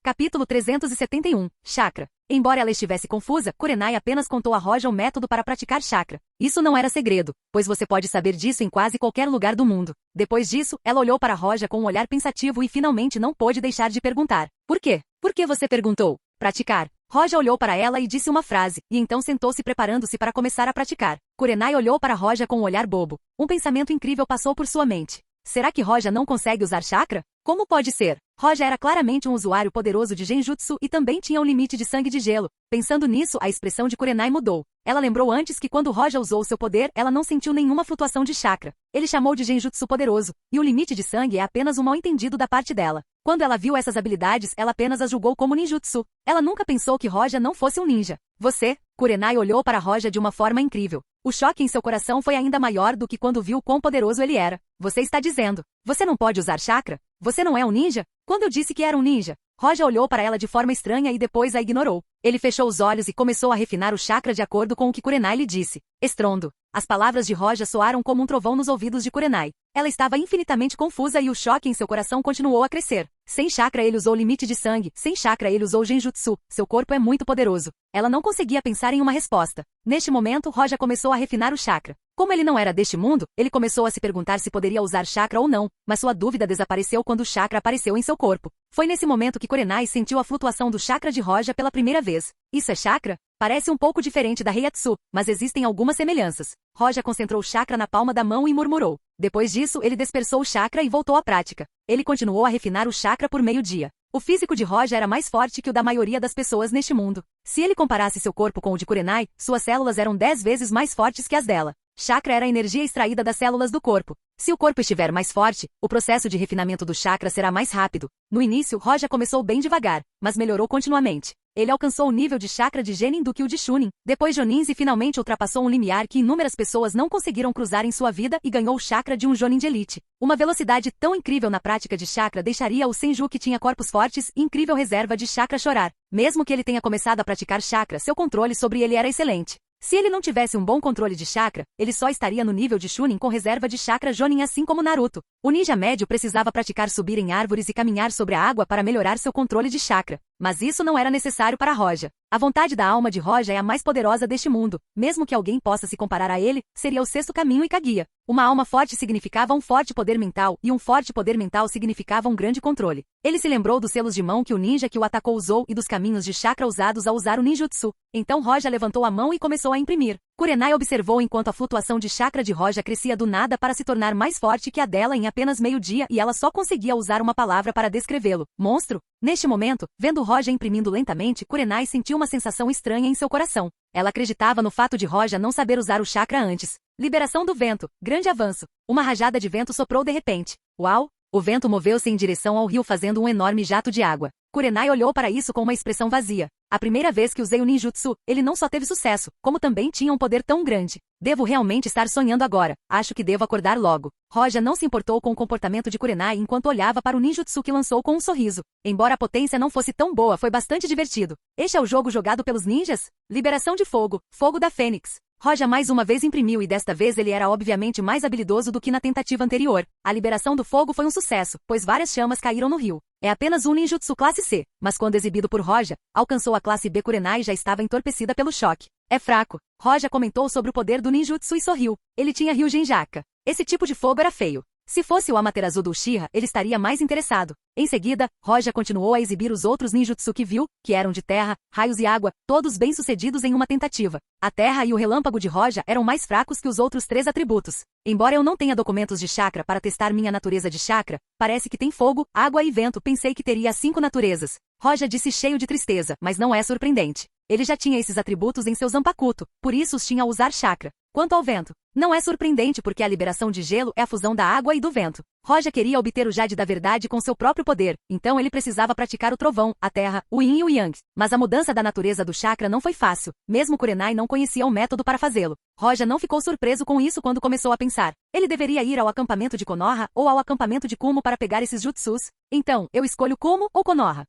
Capítulo 371. Chakra. Embora ela estivesse confusa, Kurenai apenas contou a Roja o método para praticar chakra. Isso não era segredo, pois você pode saber disso em quase qualquer lugar do mundo. Depois disso, ela olhou para Roja com um olhar pensativo e finalmente não pôde deixar de perguntar. Por quê? Por que você perguntou? Praticar. Roja olhou para ela e disse uma frase, e então sentou-se preparando-se para começar a praticar. Kurenai olhou para Roja com um olhar bobo. Um pensamento incrível passou por sua mente. Será que Roja não consegue usar chakra? Como pode ser? Roja era claramente um usuário poderoso de genjutsu e também tinha um limite de sangue de gelo. Pensando nisso, a expressão de Kurenai mudou. Ela lembrou antes que quando Roja usou seu poder, ela não sentiu nenhuma flutuação de chakra. Ele chamou de genjutsu poderoso, e o limite de sangue é apenas um mal-entendido da parte dela. Quando ela viu essas habilidades, ela apenas as julgou como ninjutsu. Ela nunca pensou que Roja não fosse um ninja. Você, Kurenai olhou para Roja de uma forma incrível. O choque em seu coração foi ainda maior do que quando viu quão poderoso ele era. Você está dizendo, você não pode usar chakra? Você não é um ninja? Quando eu disse que era um ninja? Roja olhou para ela de forma estranha e depois a ignorou. Ele fechou os olhos e começou a refinar o chakra de acordo com o que Kurenai lhe disse. Estrondo. As palavras de Roja soaram como um trovão nos ouvidos de Kurenai. Ela estava infinitamente confusa e o choque em seu coração continuou a crescer. Sem chakra ele usou limite de sangue, sem chakra ele usou genjutsu. Seu corpo é muito poderoso. Ela não conseguia pensar em uma resposta. Neste momento, Roja começou a refinar o chakra. Como ele não era deste mundo, ele começou a se perguntar se poderia usar chakra ou não, mas sua dúvida desapareceu quando o chakra apareceu em seu corpo. Foi nesse momento que Kurenai sentiu a flutuação do chakra de Roja pela primeira vez. Isso é chakra? Parece um pouco diferente da Heiatsu, mas existem algumas semelhanças. Roja concentrou o chakra na palma da mão e murmurou. Depois disso, ele dispersou o chakra e voltou à prática. Ele continuou a refinar o chakra por meio-dia. O físico de Roja era mais forte que o da maioria das pessoas neste mundo. Se ele comparasse seu corpo com o de Kurenai, suas células eram 10 vezes mais fortes que as dela. Chakra era a energia extraída das células do corpo. Se o corpo estiver mais forte, o processo de refinamento do chakra será mais rápido. No início, Roja começou bem devagar, mas melhorou continuamente. Ele alcançou o nível de chakra de Genin do que o de Chunin. Depois Jonin e finalmente ultrapassou um limiar que inúmeras pessoas não conseguiram cruzar em sua vida e ganhou o chakra de um Jonin de elite. Uma velocidade tão incrível na prática de chakra deixaria o Senju que tinha corpos fortes e incrível reserva de chakra chorar. Mesmo que ele tenha começado a praticar chakra, seu controle sobre ele era excelente. Se ele não tivesse um bom controle de chakra, ele só estaria no nível de Chunin com reserva de chakra Jonin assim como Naruto. O ninja médio precisava praticar subir em árvores e caminhar sobre a água para melhorar seu controle de chakra. Mas isso não era necessário para Roja. A vontade da alma de Roja é a mais poderosa deste mundo. Mesmo que alguém possa se comparar a ele, seria o sexto caminho e Kaguya. Uma alma forte significava um forte poder mental, e um forte poder mental significava um grande controle. Ele se lembrou dos selos de mão que o ninja que o atacou usou e dos caminhos de chakra usados ao usar o ninjutsu. Então Roja levantou a mão e começou a imprimir. Kurenai observou enquanto a flutuação de chakra de Roja crescia do nada para se tornar mais forte que a dela em apenas meio-dia e ela só conseguia usar uma palavra para descrevê-lo. Monstro? Neste momento, vendo Roja imprimindo lentamente, Kurenai sentiu uma sensação estranha em seu coração. Ela acreditava no fato de Roja não saber usar o chakra antes. Liberação do vento. Grande avanço. Uma rajada de vento soprou de repente. Uau! O vento moveu-se em direção ao rio fazendo um enorme jato de água. Kurenai olhou para isso com uma expressão vazia. A primeira vez que usei o ninjutsu, ele não só teve sucesso, como também tinha um poder tão grande. Devo realmente estar sonhando agora. Acho que devo acordar logo. Roja não se importou com o comportamento de Kurenai enquanto olhava para o ninjutsu que lançou com um sorriso. Embora a potência não fosse tão boa, foi bastante divertido. Este é o jogo jogado pelos ninjas? Liberação de fogo. Fogo da Fênix. Roja mais uma vez imprimiu e desta vez ele era obviamente mais habilidoso do que na tentativa anterior. A liberação do fogo foi um sucesso, pois várias chamas caíram no rio. É apenas um ninjutsu classe C, mas quando exibido por Roja, alcançou a classe B. Kurenai já estava entorpecida pelo choque. É fraco. Roja comentou sobre o poder do ninjutsu e sorriu. Ele tinha Ryujin Jaka. Esse tipo de fogo era feio. Se fosse o Amaterasu do Uchiha, ele estaria mais interessado. Em seguida, Roja continuou a exibir os outros ninjutsu que viu, que eram de terra, raios e água, todos bem-sucedidos em uma tentativa. A terra e o relâmpago de Roja eram mais fracos que os outros 3 atributos. Embora eu não tenha documentos de chakra para testar minha natureza de chakra, parece que tem fogo, água e vento. Pensei que teria 5 naturezas. Roja disse cheio de tristeza, mas não é surpreendente. Ele já tinha esses atributos em seu Zanpakuto, por isso os tinha a usar chakra. Quanto ao vento, não é surpreendente porque a liberação de gelo é a fusão da água e do vento. Roja queria obter o Jade da verdade com seu próprio poder, então ele precisava praticar o trovão, a terra, o yin e o yang. Mas a mudança da natureza do chakra não foi fácil, mesmo Kurenai não conhecia o método para fazê-lo. Roja não ficou surpreso com isso quando começou a pensar. Ele deveria ir ao acampamento de Konoha ou ao acampamento de Kumo para pegar esses jutsus. Então, eu escolho Kumo ou Konoha.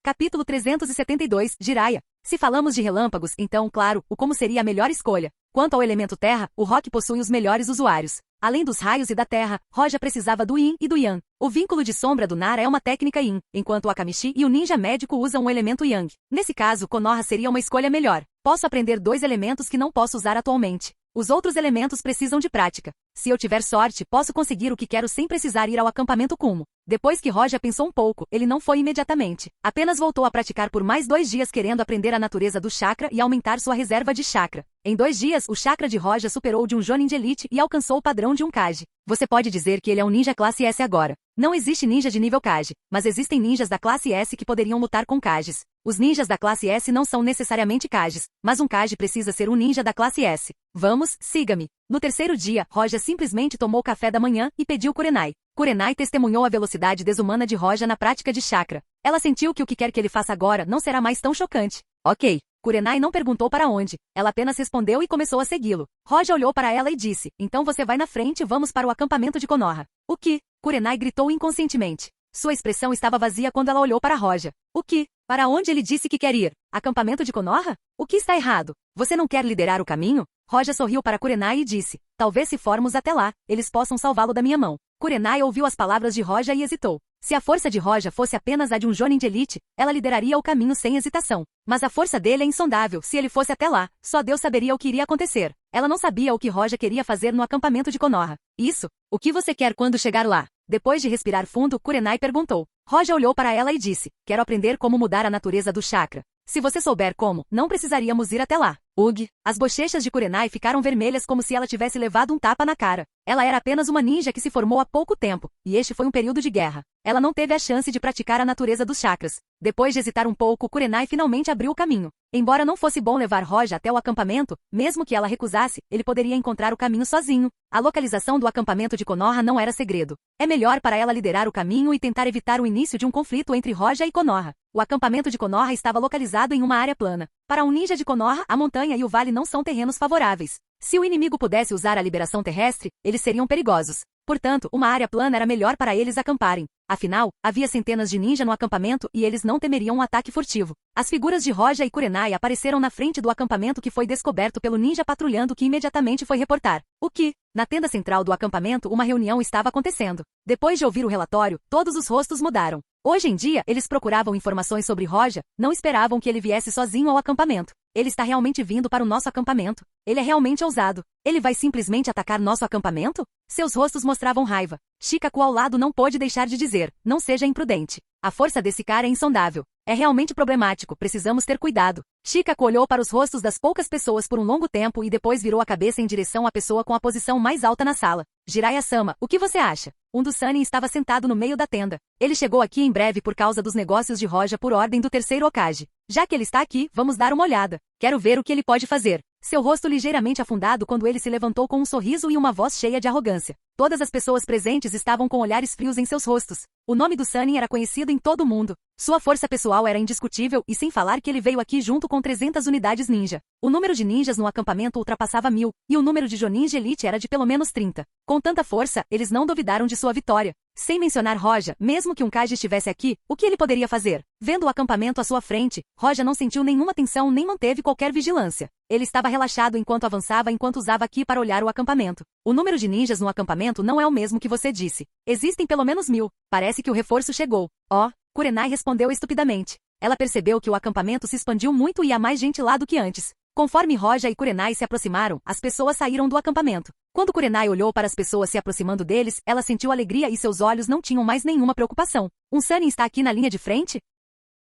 Capítulo 372, Jiraiya. Se falamos de relâmpagos, então, claro, o Kumo seria a melhor escolha. Quanto ao elemento terra, o Rock possui os melhores usuários. Além dos raios e da terra, Roja precisava do Yin e do Yang. O vínculo de sombra do Nara é uma técnica Yin, enquanto o Akamishi e o ninja médico usam o elemento Yang. Nesse caso, Konoha seria uma escolha melhor. Posso aprender 2 elementos que não posso usar atualmente. Os outros elementos precisam de prática. Se eu tiver sorte, posso conseguir o que quero sem precisar ir ao acampamento Kumo. Depois que Roja pensou um pouco, ele não foi imediatamente. Apenas voltou a praticar por mais 2 dias querendo aprender a natureza do chakra e aumentar sua reserva de chakra. Em 2 dias, o chakra de Roja superou o de um Jonin de elite e alcançou o padrão de um Kage. Você pode dizer que ele é um ninja classe S agora. Não existe ninja de nível Kage, mas existem ninjas da classe S que poderiam lutar com Kages. Os ninjas da classe S não são necessariamente Kages, mas um Kage precisa ser um ninja da classe S. Vamos, siga-me. No 3º dia, Roja simplesmente tomou café da manhã e pediu Kurenai. Kurenai testemunhou a velocidade desumana de Roja na prática de chakra. Ela sentiu que o que quer que ele faça agora não será mais tão chocante. Ok. Kurenai não perguntou para onde. Ela apenas respondeu e começou a segui-lo. Roja olhou para ela e disse, então você vai na frente e vamos para o acampamento de Konoha. O que? Kurenai gritou inconscientemente. Sua expressão estava vazia quando ela olhou para Roja. O que? Para onde ele disse que quer ir? Acampamento de Konoha? O que está errado? Você não quer liderar o caminho? Roja sorriu para Kurenai e disse, talvez se formos até lá, eles possam salvá-lo da minha mão. Kurenai ouviu as palavras de Roja e hesitou. Se a força de Roja fosse apenas a de um Jonin de elite, ela lideraria o caminho sem hesitação. Mas a força dele é insondável. Se ele fosse até lá, só Deus saberia o que iria acontecer. Ela não sabia o que Roja queria fazer no acampamento de Konoha. Isso. O que você quer quando chegar lá? Depois de respirar fundo, Kurenai perguntou. Roja olhou para ela e disse, quero aprender como mudar a natureza do chakra. Se você souber como, não precisaríamos ir até lá. Ugh. As bochechas de Kurenai ficaram vermelhas como se ela tivesse levado um tapa na cara. Ela era apenas uma ninja que se formou há pouco tempo, e este foi um período de guerra. Ela não teve a chance de praticar a natureza dos chakras. Depois de hesitar um pouco, Kurenai finalmente abriu o caminho. Embora não fosse bom levar Roja até o acampamento, mesmo que ela recusasse, ele poderia encontrar o caminho sozinho. A localização do acampamento de Konoha não era segredo. É melhor para ela liderar o caminho e tentar evitar o início de um conflito entre Roja e Konoha. O acampamento de Konoha estava localizado em uma área plana. Para um ninja de Konoha, a montanha e o vale não são terrenos favoráveis. Se o inimigo pudesse usar a liberação terrestre, eles seriam perigosos. Portanto, uma área plana era melhor para eles acamparem. Afinal, havia centenas de ninja no acampamento e eles não temeriam um ataque furtivo. As figuras de Roja e Kurenai apareceram na frente do acampamento que foi descoberto pelo ninja patrulhando que imediatamente foi reportar. O que? Na tenda central do acampamento, uma reunião estava acontecendo. Depois de ouvir o relatório, todos os rostos mudaram. Hoje em dia, eles procuravam informações sobre Roja, não esperavam que ele viesse sozinho ao acampamento. Ele está realmente vindo para o nosso acampamento. Ele é realmente ousado. Ele vai simplesmente atacar nosso acampamento? Seus rostos mostravam raiva. Shikaku ao lado não pôde deixar de dizer, não seja imprudente. A força desse cara é insondável. É realmente problemático, precisamos ter cuidado. Shikaku olhou para os rostos das poucas pessoas por um longo tempo e depois virou a cabeça em direção à pessoa com a posição mais alta na sala. Jiraiya-sama, o que você acha? Um dos Sannin estava sentado no meio da tenda. Ele chegou aqui em breve por causa dos negócios de Roja por ordem do 3º Hokage. Já que ele está aqui, vamos dar uma olhada. Quero ver o que ele pode fazer. Seu rosto ligeiramente afundado quando ele se levantou com um sorriso e uma voz cheia de arrogância. Todas as pessoas presentes estavam com olhares frios em seus rostos. O nome do Sannin era conhecido em todo o mundo. Sua força pessoal era indiscutível e sem falar que ele veio aqui junto com 300 unidades ninja. O número de ninjas no acampamento ultrapassava 1000, e o número de Jonins de elite era de pelo menos 30. Com tanta força, eles não duvidaram de sua vitória. Sem mencionar Roja, mesmo que um Kage estivesse aqui, o que ele poderia fazer? Vendo o acampamento à sua frente, Roja não sentiu nenhuma tensão nem manteve qualquer vigilância. Ele estava relaxado enquanto avançava enquanto usava aqui para olhar o acampamento. O número de ninjas no acampamento não é o mesmo que você disse. Existem pelo menos 1000. Parece que o reforço chegou. Oh, Kurenai respondeu estupidamente. Ela percebeu que o acampamento se expandiu muito e há mais gente lá do que antes. Conforme Roja e Kurenai se aproximaram, as pessoas saíram do acampamento. Quando Kurenai olhou para as pessoas se aproximando deles, ela sentiu alegria e seus olhos não tinham mais nenhuma preocupação. Um Sannin está aqui na linha de frente?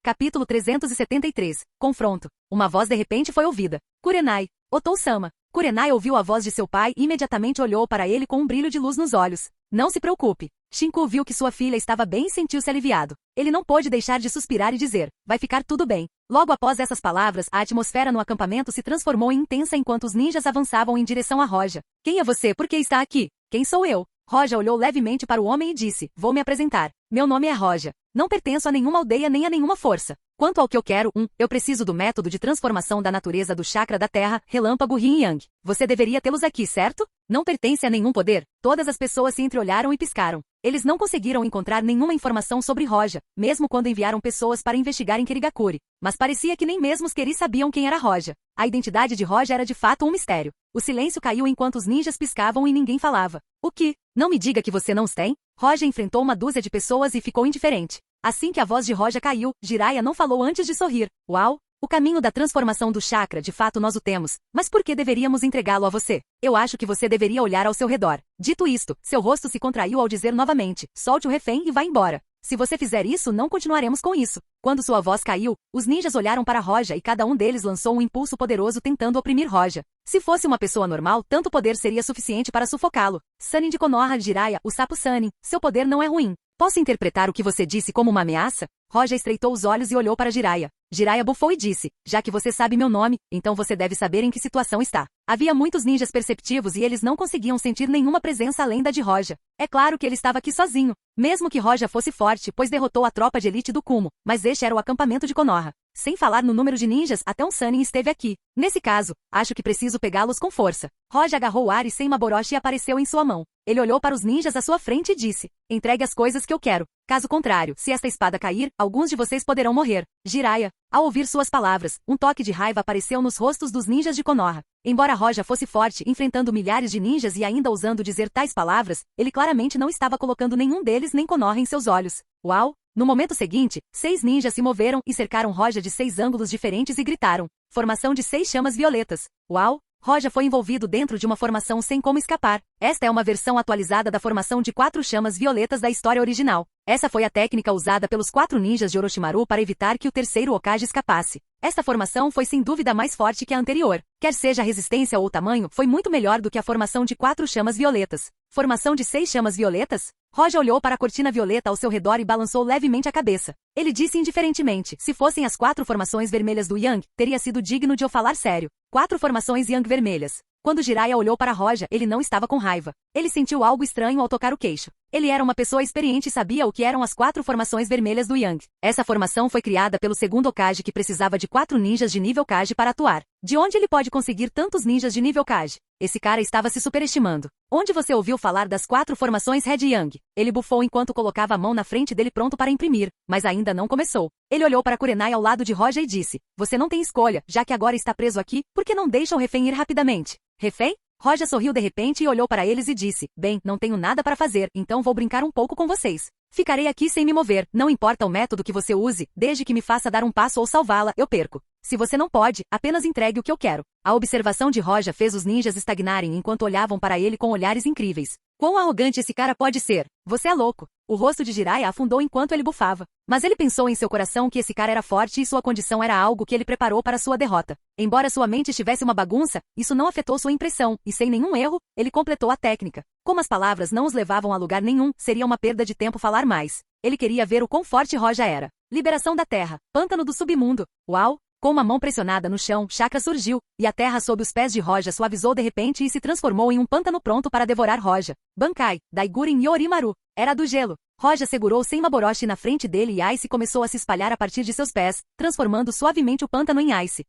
Capítulo 373. Confronto. Uma voz de repente foi ouvida. Kurenai. Otou-sama. Kurenai ouviu a voz de seu pai e imediatamente olhou para ele com um brilho de luz nos olhos. Não se preocupe. Shinku viu que sua filha estava bem e sentiu-se aliviado. Ele não pôde deixar de suspirar e dizer, vai ficar tudo bem. Logo após essas palavras, a atmosfera no acampamento se transformou em intensa enquanto os ninjas avançavam em direção a Roja. Quem é você? Por que está aqui? Quem sou eu? Roja olhou levemente para o homem e disse, vou me apresentar. Meu nome é Roja. Não pertenço a nenhuma aldeia nem a nenhuma força. Quanto ao que eu quero, eu preciso do método de transformação da natureza do chakra da terra, relâmpago Yin Yang. Você deveria tê-los aqui, certo? Não pertence a nenhum poder? Todas as pessoas se entreolharam e piscaram. Eles não conseguiram encontrar nenhuma informação sobre Roja, mesmo quando enviaram pessoas para investigar em Kirigakuri. Mas parecia que nem mesmo os Keri sabiam quem era Roja. A identidade de Roja era de fato um mistério. O silêncio caiu enquanto os ninjas piscavam e ninguém falava. O que? Não me diga que você não os tem? Roja enfrentou uma dúzia de pessoas e ficou indiferente. Assim que a voz de Roja caiu, Jiraiya não falou antes de sorrir. Uau! O caminho da transformação do chakra, de fato nós o temos, mas por que deveríamos entregá-lo a você? Eu acho que você deveria olhar ao seu redor. Dito isto, seu rosto se contraiu ao dizer novamente, solte o refém e vá embora. Se você fizer isso, não continuaremos com isso. Quando sua voz caiu, os ninjas olharam para Roja e cada um deles lançou um impulso poderoso tentando oprimir Roja. Se fosse uma pessoa normal, tanto poder seria suficiente para sufocá-lo. Sannin de Konoha Jiraiya, o sapo Sannin, seu poder não é ruim. Posso interpretar o que você disse como uma ameaça? Roja estreitou os olhos e olhou para Jiraiya. Jiraiya bufou e disse, já que você sabe meu nome, então você deve saber em que situação está. Havia muitos ninjas perceptivos e eles não conseguiam sentir nenhuma presença além da de Roja. É claro que ele estava aqui sozinho. Mesmo que Roja fosse forte, pois derrotou a tropa de elite do Kumo, mas este era o acampamento de Konoha. Sem falar no número de ninjas, até um Sannin esteve aqui. Nesse caso, acho que preciso pegá-los com força. Roja agarrou o ar e Senmaboroshi apareceu em sua mão. Ele olhou para os ninjas à sua frente e disse, entregue as coisas que eu quero. Caso contrário, se esta espada cair, alguns de vocês poderão morrer. Jiraiya. Ao ouvir suas palavras, um toque de raiva apareceu nos rostos dos ninjas de Konoha. Embora Roja fosse forte, enfrentando milhares de ninjas e ainda ousando dizer tais palavras, ele claramente não estava colocando nenhum deles nem Konoha em seus olhos. Uau! No momento seguinte, 6 ninjas se moveram e cercaram Roja de 6 ângulos diferentes e gritaram. Formação de 6 chamas violetas. Uau! Roja foi envolvido dentro de uma formação sem como escapar. Esta é uma versão atualizada da formação de 4 chamas violetas da história original. Essa foi a técnica usada pelos 4 ninjas de Orochimaru para evitar que o terceiro Hokage escapasse. Esta formação foi sem dúvida mais forte que a anterior. Quer seja a resistência ou o tamanho, foi muito melhor do que a formação de 4 chamas violetas. Formação de 6 chamas violetas? Roja olhou para a cortina violeta ao seu redor e balançou levemente a cabeça. Ele disse indiferentemente, se fossem as 4 formações vermelhas do Yang, teria sido digno de eu falar sério. 4 formações Yang vermelhas. Quando Jiraiya olhou para Roja, ele não estava com raiva. Ele sentiu algo estranho ao tocar o queixo. Ele era uma pessoa experiente e sabia o que eram as 4 formações vermelhas do Yang. Essa formação foi criada pelo segundo Hokage que precisava de 4 ninjas de nível Kage para atuar. De onde ele pode conseguir tantos ninjas de nível Kage? Esse cara estava se superestimando. Onde você ouviu falar das 4 formações Red Yang? Ele bufou enquanto colocava a mão na frente dele pronto para imprimir, mas ainda não começou. Ele olhou para Kurenai ao lado de Roja e disse, você não tem escolha, já que agora está preso aqui, por que não deixa o refém ir rapidamente? Refém? Roja sorriu de repente e olhou para eles e disse, bem, não tenho nada para fazer, então vou brincar um pouco com vocês. Ficarei aqui sem me mover, não importa o método que você use, desde que me faça dar um passo ou salvá-la, eu perco. Se você não pode, apenas entregue o que eu quero. A observação de Roja fez os ninjas estagnarem enquanto olhavam para ele com olhares incríveis. Quão arrogante esse cara pode ser? Você é louco. O rosto de Jiraiya afundou enquanto ele bufava. Mas ele pensou em seu coração que esse cara era forte e sua condição era algo que ele preparou para sua derrota. Embora sua mente estivesse uma bagunça, isso não afetou sua impressão, e sem nenhum erro, ele completou a técnica. Como as palavras não os levavam a lugar nenhum, seria uma perda de tempo falar mais. Ele queria ver o quão forte Roja era. Liberação da terra. Pântano do submundo. Uau! Com uma mão pressionada no chão, chakra surgiu, e a terra sob os pés de Roja suavizou de repente e se transformou em um pântano pronto para devorar Roja. Bankai, Daigurin Yorimaru. Era do gelo. Roja segurou Senmaboroshi na frente dele e Ice começou a se espalhar a partir de seus pés, transformando suavemente o pântano em Ice.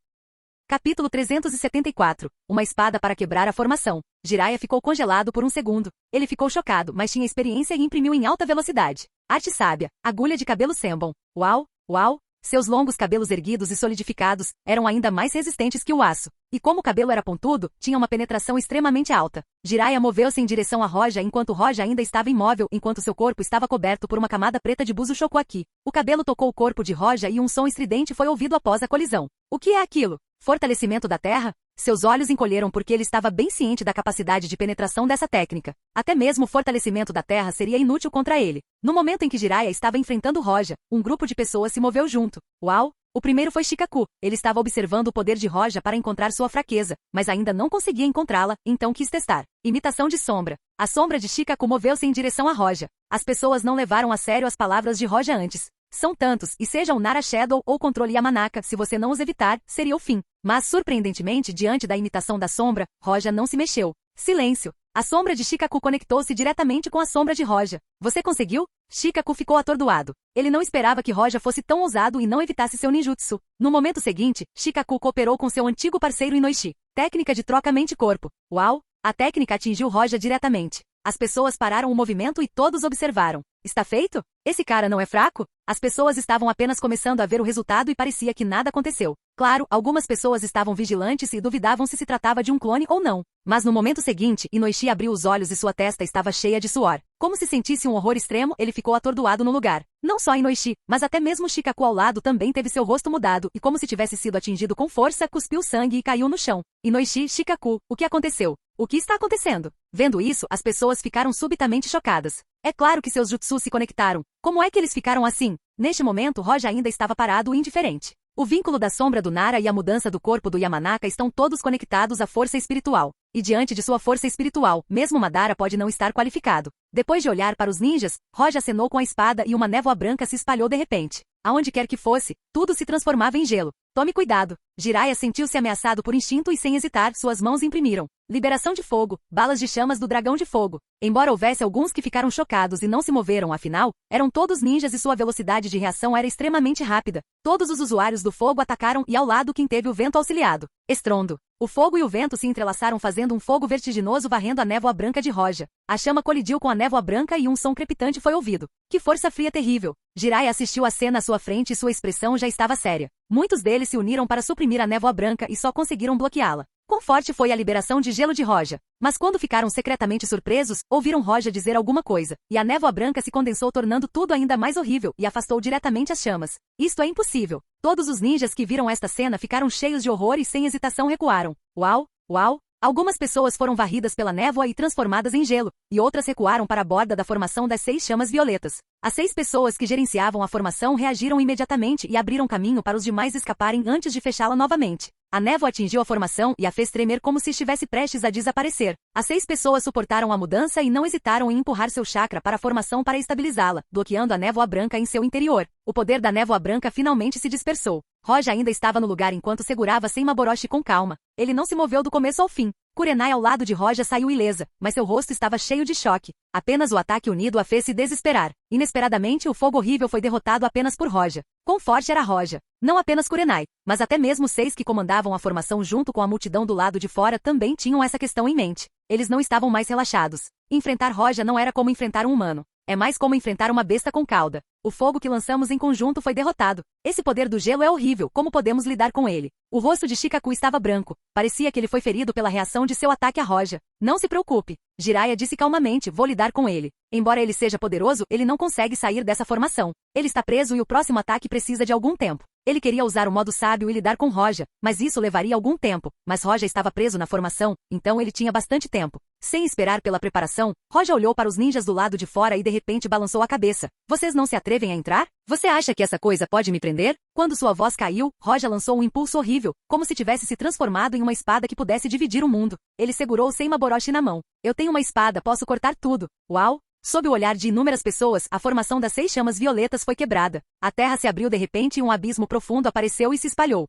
Capítulo 374. Uma espada para quebrar a formação. Jiraiya ficou congelado por um segundo. Ele ficou chocado, mas tinha experiência e imprimiu em alta velocidade. Arte sábia. Agulha de cabelo Senbon. Uau, uau. Seus longos cabelos erguidos e solidificados eram ainda mais resistentes que o aço. E como o cabelo era pontudo, tinha uma penetração extremamente alta. Jiraiya moveu-se em direção a Roja enquanto Roja ainda estava imóvel enquanto seu corpo estava coberto por uma camada preta de Buzo Shokuaki. O cabelo tocou o corpo de Roja e um som estridente foi ouvido após a colisão. O que é aquilo? Fortalecimento da terra? Seus olhos encolheram porque ele estava bem ciente da capacidade de penetração dessa técnica. Até mesmo o fortalecimento da terra seria inútil contra ele. No momento em que Jiraiya estava enfrentando Roja, um grupo de pessoas se moveu junto. Uau! O primeiro foi Shikaku. Ele estava observando o poder de Roja para encontrar sua fraqueza, mas ainda não conseguia encontrá-la, então quis testar. Imitação de sombra. A sombra de Shikaku moveu-se em direção a Roja. As pessoas não levaram a sério as palavras de Roja antes. São tantos, e seja o Nara Shadow ou controle Yamanaka, se você não os evitar, seria o fim. Mas, surpreendentemente, diante da imitação da sombra, Roja não se mexeu. Silêncio. A sombra de Shikaku conectou-se diretamente com a sombra de Roja. Você conseguiu? Shikaku ficou atordoado. Ele não esperava que Roja fosse tão ousado e não evitasse seu ninjutsu. No momento seguinte, Shikaku cooperou com seu antigo parceiro Inoishi. Técnica de troca mente-corpo. Uau! A técnica atingiu Roja diretamente. As pessoas pararam o movimento e todos observaram. Está feito? Esse cara não é fraco? As pessoas estavam apenas começando a ver o resultado e parecia que nada aconteceu. Claro, algumas pessoas estavam vigilantes e duvidavam se tratava de um clone ou não. Mas no momento seguinte, Inoishi abriu os olhos e sua testa estava cheia de suor. Como se sentisse um horror extremo, ele ficou atordoado no lugar. Não só Inoishi, mas até mesmo Shikaku ao lado também teve seu rosto mudado e como se tivesse sido atingido com força, cuspiu sangue e caiu no chão. Inoishi, Shikaku, o que aconteceu? O que está acontecendo? Vendo isso, as pessoas ficaram subitamente chocadas. É claro que seus jutsus se conectaram. Como é que eles ficaram assim? Neste momento, Roja ainda estava parado e indiferente. O vínculo da sombra do Nara e a mudança do corpo do Yamanaka estão todos conectados à força espiritual. E diante de sua força espiritual, mesmo Madara pode não estar qualificado. Depois de olhar para os ninjas, Roja acenou com a espada e uma névoa branca se espalhou de repente. Aonde quer que fosse, tudo se transformava em gelo. Tome cuidado. Jiraiya sentiu-se ameaçado por instinto e sem hesitar, suas mãos imprimiram. Liberação de fogo, balas de chamas do dragão de fogo. Embora houvesse alguns que ficaram chocados e não se moveram afinal, eram todos ninjas e sua velocidade de reação era extremamente rápida. Todos os usuários do fogo atacaram e ao lado quem teve o vento auxiliado. Estrondo. O fogo e o vento se entrelaçaram fazendo um fogo vertiginoso varrendo a névoa branca de Roja. A chama colidiu com a névoa branca e um som crepitante foi ouvido. Que força fria terrível! Jiraiya assistiu a cena à sua frente e sua expressão já estava séria. Muitos deles se uniram para suprimir a névoa branca e só conseguiram bloqueá-la. Quão forte foi a liberação de gelo de Roja? Mas quando ficaram secretamente surpresos, ouviram Roja dizer alguma coisa, e a névoa branca se condensou tornando tudo ainda mais horrível e afastou diretamente as chamas. Isto é impossível. Todos os ninjas que viram esta cena ficaram cheios de horror e sem hesitação recuaram. Uau! Uau! Algumas pessoas foram varridas pela névoa e transformadas em gelo, e outras recuaram para a borda da formação das 6 chamas violetas. As 6 pessoas que gerenciavam a formação reagiram imediatamente e abriram caminho para os demais escaparem antes de fechá-la novamente. A névoa atingiu a formação e a fez tremer como se estivesse prestes a desaparecer. As 6 pessoas suportaram a mudança e não hesitaram em empurrar seu chakra para a formação para estabilizá-la, bloqueando a névoa branca em seu interior. O poder da névoa branca finalmente se dispersou. Roja ainda estava no lugar enquanto segurava Senmaboroshi com calma. Ele não se moveu do começo ao fim. Kurenai ao lado de Roja saiu ilesa, mas seu rosto estava cheio de choque. Apenas o ataque unido a fez se desesperar. Inesperadamente, o fogo horrível foi derrotado apenas por Roja. Quão forte era Roja? Não apenas Kurenai, mas até mesmo os 6 que comandavam a formação junto com a multidão do lado de fora também tinham essa questão em mente. Eles não estavam mais relaxados. Enfrentar Roja não era como enfrentar um humano. É mais como enfrentar uma besta com cauda. O fogo que lançamos em conjunto foi derrotado. Esse poder do gelo é horrível, como podemos lidar com ele? O rosto de Shikaku estava branco. Parecia que ele foi ferido pela reação de seu ataque a Roja. Não se preocupe. Jiraiya disse calmamente, vou lidar com ele. Embora ele seja poderoso, ele não consegue sair dessa formação. Ele está preso e o próximo ataque precisa de algum tempo. Ele queria usar o modo sábio e lidar com Roja, mas isso levaria algum tempo. Mas Roja estava preso na formação, então ele tinha bastante tempo. Sem esperar pela preparação, Roja olhou para os ninjas do lado de fora e de repente balançou a cabeça. Vocês não se atrevem a entrar? Você acha que essa coisa pode me prender? Quando sua voz caiu, Roja lançou um impulso horrível, como se tivesse se transformado em uma espada que pudesse dividir o mundo. Ele segurou Senmaboroshi na mão. Eu tenho uma espada, posso cortar tudo. Uau! Sob o olhar de inúmeras pessoas, a formação das 6 chamas violetas foi quebrada. A terra se abriu de repente e um abismo profundo apareceu e se espalhou.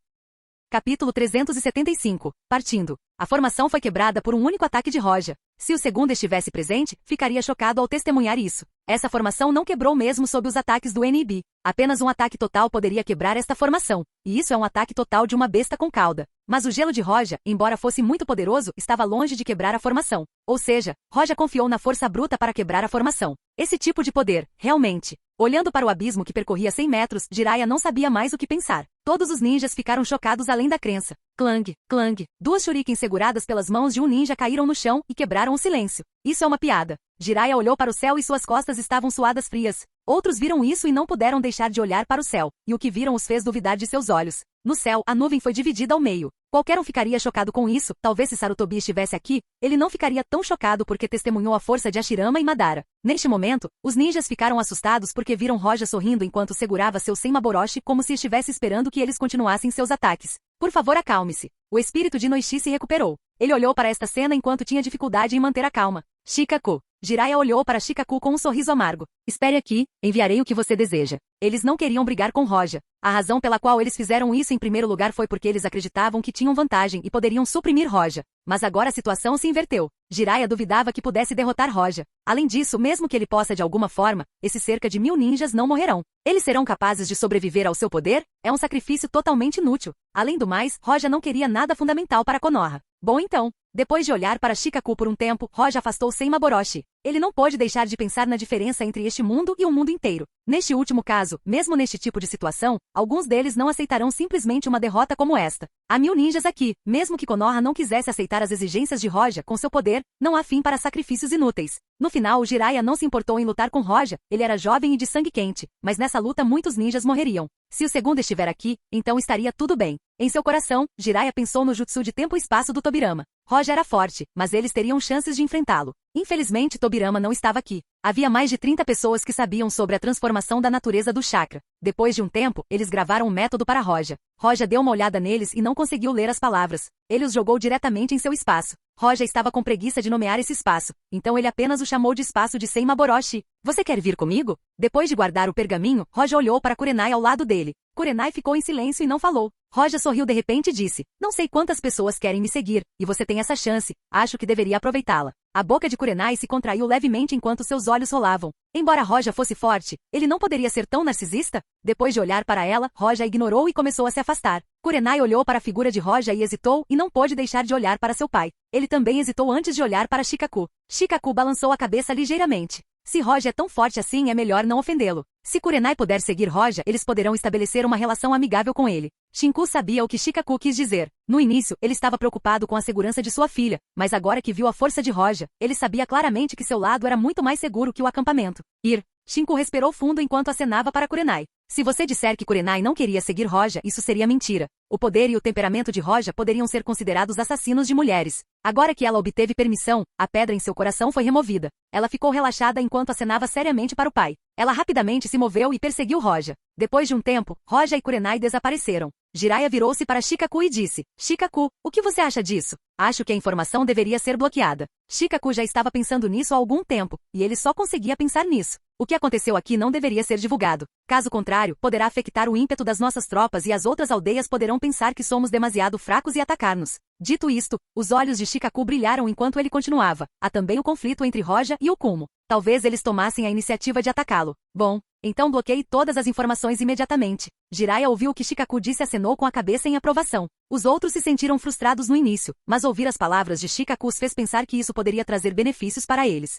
Capítulo 375. Partindo. A formação foi quebrada por um único ataque de Roja. Se o segundo estivesse presente, ficaria chocado ao testemunhar isso. Essa formação não quebrou mesmo sob os ataques do NIB. Apenas um ataque total poderia quebrar esta formação. E isso é um ataque total de uma besta com cauda. Mas o gelo de Roja, embora fosse muito poderoso, estava longe de quebrar a formação. Ou seja, Roja confiou na força bruta para quebrar a formação. Esse tipo de poder, realmente. Olhando para o abismo que percorria 100 metros, Jiraiya não sabia mais o que pensar. Todos os ninjas ficaram chocados além da crença. Clang, clang. 2 shurikens seguradas pelas mãos de um ninja caíram no chão e quebraram o silêncio. Isso é uma piada. Jiraiya olhou para o céu e suas costas estavam suadas frias. Outros viram isso e não puderam deixar de olhar para o céu, e o que viram os fez duvidar de seus olhos. No céu, a nuvem foi dividida ao meio. Qualquer um ficaria chocado com isso, talvez se Sarutobi estivesse aqui, ele não ficaria tão chocado porque testemunhou a força de Hashirama e Madara. Neste momento, os ninjas ficaram assustados porque viram Roja sorrindo enquanto segurava seu Senmaboroshi como se estivesse esperando que eles continuassem seus ataques. Por favor, acalme-se. O espírito de Inoishi se recuperou. Ele olhou para esta cena enquanto tinha dificuldade em manter a calma. Shikaku. Jiraiya olhou para Shikaku com um sorriso amargo. Espere aqui, enviarei o que você deseja. Eles não queriam brigar com Roja. A razão pela qual eles fizeram isso em primeiro lugar foi porque eles acreditavam que tinham vantagem e poderiam suprimir Roja. Mas agora a situação se inverteu. Jiraiya duvidava que pudesse derrotar Roja. Além disso, mesmo que ele possa de alguma forma, esses cerca de 1000 ninjas não morrerão. Eles serão capazes de sobreviver ao seu poder? É um sacrifício totalmente inútil. Além do mais, Roja não queria nada fundamental para Konoha. Bom então. Depois de olhar para Shikaku por um tempo, Roja afastou Senmaboroshi. Ele não pôde deixar de pensar na diferença entre este mundo e o mundo inteiro. Neste último caso, mesmo neste tipo de situação, alguns deles não aceitarão simplesmente uma derrota como esta. Há 1000 ninjas aqui. Mesmo que Konoha não quisesse aceitar as exigências de Roja com seu poder, não há fim para sacrifícios inúteis. No final, o Jiraiya não se importou em lutar com Roja, ele era jovem e de sangue quente, mas nessa luta muitos ninjas morreriam. Se o segundo estiver aqui, então estaria tudo bem. Em seu coração, Jiraiya pensou no jutsu de tempo e espaço do Tobirama. Roja era forte, mas eles teriam chances de enfrentá-lo. Infelizmente, Tobirama não estava aqui. Havia mais de 30 pessoas que sabiam sobre a transformação da natureza do chakra. Depois de um tempo, eles gravaram um método para Roja. Roja deu uma olhada neles e não conseguiu ler as palavras. Ele os jogou diretamente em seu espaço. Roja estava com preguiça de nomear esse espaço, então ele apenas o chamou de espaço de Senmaboroshi. Você quer vir comigo? Depois de guardar o pergaminho, Roja olhou para Kurenai ao lado dele. Kurenai ficou em silêncio e não falou. Roja sorriu de repente e disse, não sei quantas pessoas querem me seguir, e você tem essa chance, acho que deveria aproveitá-la. A boca de Kurenai se contraiu levemente enquanto seus olhos rolavam. Embora Roja fosse forte, ele não poderia ser tão narcisista? Depois de olhar para ela, Roja ignorou e começou a se afastar. Kurenai olhou para a figura de Roja e hesitou, e não pôde deixar de olhar para seu pai. Ele também hesitou antes de olhar para Shikaku. Shikaku balançou a cabeça ligeiramente. Se Roja é tão forte assim, é melhor não ofendê-lo. Se Kurenai puder seguir Roja, eles poderão estabelecer uma relação amigável com ele. Shinku sabia o que Shikaku quis dizer. No início, ele estava preocupado com a segurança de sua filha, mas agora que viu a força de Roja, ele sabia claramente que seu lado era muito mais seguro que o acampamento. Shinku respirou fundo enquanto acenava para Kurenai. Se você disser que Kurenai não queria seguir Roja, isso seria mentira. O poder e o temperamento de Roja poderiam ser considerados assassinos de mulheres. Agora que ela obteve permissão, a pedra em seu coração foi removida. Ela ficou relaxada enquanto acenava seriamente para o pai. Ela rapidamente se moveu e perseguiu Roja. Depois de um tempo, Roja e Kurenai desapareceram. Jiraiya virou-se para Shikaku e disse, Shikaku, o que você acha disso? Acho que a informação deveria ser bloqueada. Shikaku já estava pensando nisso há algum tempo, e ele só conseguia pensar nisso. O que aconteceu aqui não deveria ser divulgado. Caso contrário, poderá afetar o ímpeto das nossas tropas e as outras aldeias poderão pensar que somos demasiado fracos e atacar-nos. Dito isto, os olhos de Shikaku brilharam enquanto ele continuava. Há também o conflito entre Roja e o Kumo. Talvez eles tomassem a iniciativa de atacá-lo. Bom, então bloqueie todas as informações imediatamente. Jiraiya ouviu o que Shikaku disse e acenou com a cabeça em aprovação. Os outros se sentiram frustrados no início, mas ouvir as palavras de Shikaku os fez pensar que isso poderia trazer benefícios para eles.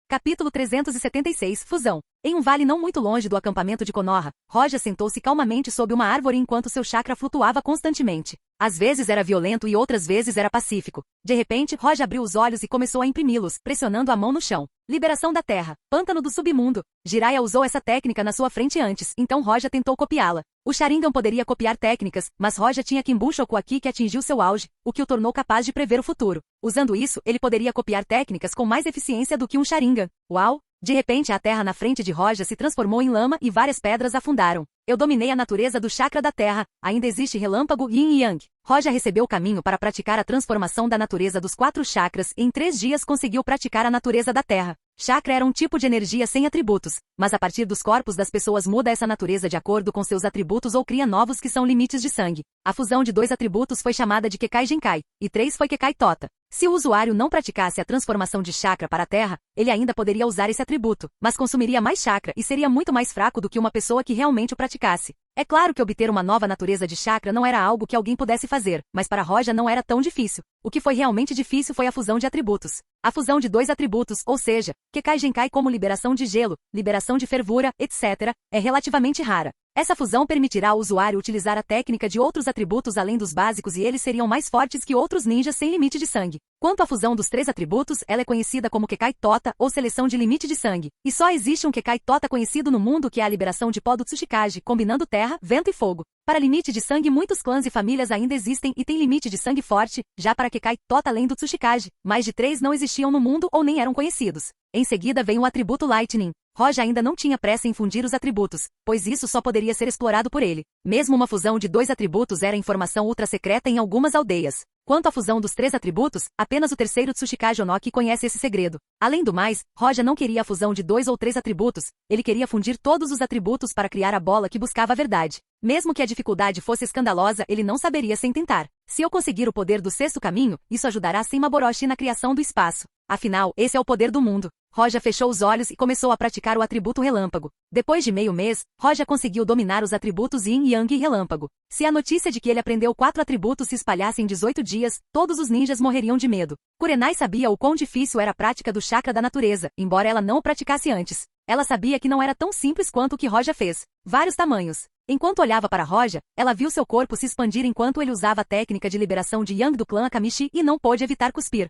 Capítulo 376 Fusão. Em um vale não muito longe do acampamento de Konoha, Roja sentou-se calmamente sob uma árvore enquanto seu chakra flutuava constantemente. Às vezes era violento e outras vezes era pacífico. De repente, Roja abriu os olhos e começou a imprimi-los, pressionando a mão no chão. Liberação da terra. Pântano do submundo. Jiraiya usou essa técnica na sua frente antes, então Roja tentou copiá-la. O Sharingan poderia copiar técnicas, mas Roja tinha Kimbushoku aqui que atingiu seu auge, o que o tornou capaz de prever o futuro. Usando isso, ele poderia copiar técnicas com mais eficiência do que um Sharingan. Uau! De repente a terra na frente de Roja se transformou em lama e várias pedras afundaram. Eu dominei a natureza do chakra da terra, ainda existe relâmpago Yin e Yang. Roja recebeu o caminho para praticar a transformação da natureza dos 4 chakras e em 3 dias conseguiu praticar a natureza da terra. Chakra era um tipo de energia sem atributos, mas a partir dos corpos das pessoas muda essa natureza de acordo com seus atributos ou cria novos que são limites de sangue. A fusão de 2 atributos foi chamada de Kekai Genkai, e 3 foi Kekai Tota. Se o usuário não praticasse a transformação de chakra para a terra, ele ainda poderia usar esse atributo, mas consumiria mais chakra e seria muito mais fraco do que uma pessoa que realmente o praticasse. É claro que obter uma nova natureza de chakra não era algo que alguém pudesse fazer, mas para Roja não era tão difícil. O que foi realmente difícil foi a fusão de atributos. A fusão de 2 atributos, ou seja, Kekai Genkai como liberação de gelo, liberação de fervura, etc., é relativamente rara. Essa fusão permitirá ao usuário utilizar a técnica de outros atributos além dos básicos e eles seriam mais fortes que outros ninjas sem limite de sangue. Quanto à fusão dos 3 atributos, ela é conhecida como Kekai Tota, ou seleção de limite de sangue. E só existe um Kekai Tota conhecido no mundo que é a liberação de pó do Tsuchikage, combinando terra, vento e fogo. Para limite de sangue muitos clãs e famílias ainda existem e têm limite de sangue forte, já para Kekai Tota além do Tsuchikage, mais de 3 não existiam no mundo ou nem eram conhecidos. Em seguida vem o atributo Lightning. Roja ainda não tinha pressa em fundir os atributos, pois isso só poderia ser explorado por ele. Mesmo uma fusão de 2 atributos era informação ultra secreta em algumas aldeias. Quanto à fusão dos 3 atributos, apenas o terceiro Tsuchikage Onoki conhece esse segredo. Além do mais, Roja não queria a fusão de 2 ou 3 atributos, ele queria fundir todos os atributos para criar a bola que buscava a verdade. Mesmo que a dificuldade fosse escandalosa, ele não saberia sem tentar. Se eu conseguir o poder do 6º caminho, isso ajudará Senmaboroshi na criação do espaço. Afinal, esse é o poder do mundo. Roja fechou os olhos e começou a praticar o atributo relâmpago. Depois de meio mês, Roja conseguiu dominar os atributos Yin, Yang e Relâmpago. Se a notícia de que ele aprendeu 4 atributos se espalhasse em 18 dias, todos os ninjas morreriam de medo. Kurenai sabia o quão difícil era a prática do chakra da natureza, embora ela não o praticasse antes. Ela sabia que não era tão simples quanto o que Roja fez. Vários tamanhos. Enquanto olhava para Roja, ela viu seu corpo se expandir enquanto ele usava a técnica de liberação de Yang do clã Akamishi e não pôde evitar cuspir.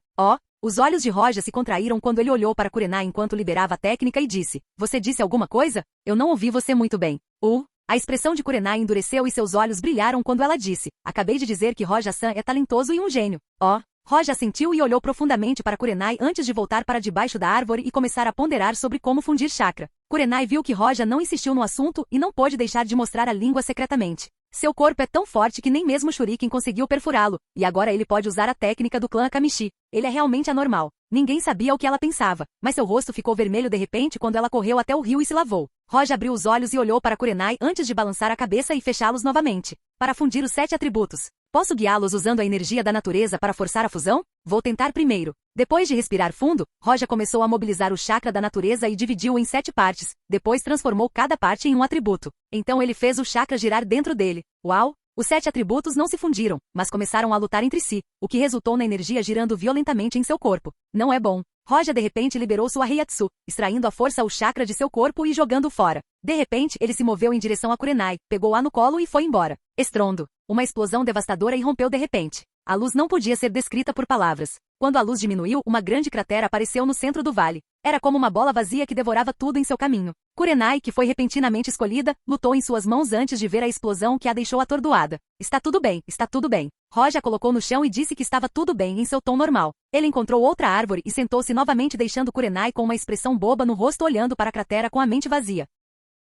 Os olhos de Roja se contraíram quando ele olhou para Kurenai enquanto liberava a técnica e disse: Você disse alguma coisa? Eu não ouvi você muito bem. A expressão de Kurenai endureceu e seus olhos brilharam quando ela disse: Acabei de dizer que Roja-san é talentoso e um gênio. Roja sentiu e olhou profundamente para Kurenai antes de voltar para debaixo da árvore e começar a ponderar sobre como fundir chakra. Kurenai viu que Roja não insistiu no assunto e não pôde deixar de mostrar a língua secretamente. Seu corpo é tão forte que nem mesmo Shuriken conseguiu perfurá-lo, e agora ele pode usar a técnica do clã Akamishi. Ele é realmente anormal. Ninguém sabia o que ela pensava, mas seu rosto ficou vermelho de repente quando ela correu até o rio e se lavou. Roja abriu os olhos e olhou para Kurenai antes de balançar a cabeça e fechá-los novamente. Para fundir os 7 atributos. Posso guiá-los usando a energia da natureza para forçar a fusão? Vou tentar primeiro. Depois de respirar fundo, Roja começou a mobilizar o chakra da natureza e dividiu-o em 7 partes, depois transformou cada parte em um atributo. Então ele fez o chakra girar dentro dele. Uau! Os 7 atributos não se fundiram, mas começaram a lutar entre si, o que resultou na energia girando violentamente em seu corpo. Não é bom. Roja de repente liberou sua Heiatsu, extraindo à força o chakra de seu corpo e jogando-o fora. De repente, ele se moveu em direção a Kurenai, pegou-a no colo e foi embora. Estrondo. Uma explosão devastadora irrompeu de repente. A luz não podia ser descrita por palavras. Quando a luz diminuiu, uma grande cratera apareceu no centro do vale. Era como uma bola vazia que devorava tudo em seu caminho. Kurenai, que foi repentinamente escolhida, lutou em suas mãos antes de ver a explosão que a deixou atordoada. Está tudo bem, está tudo bem. Roja a colocou no chão e disse que estava tudo bem em seu tom normal. Ele encontrou outra árvore e sentou-se novamente deixando Kurenai com uma expressão boba no rosto olhando para a cratera com a mente vazia.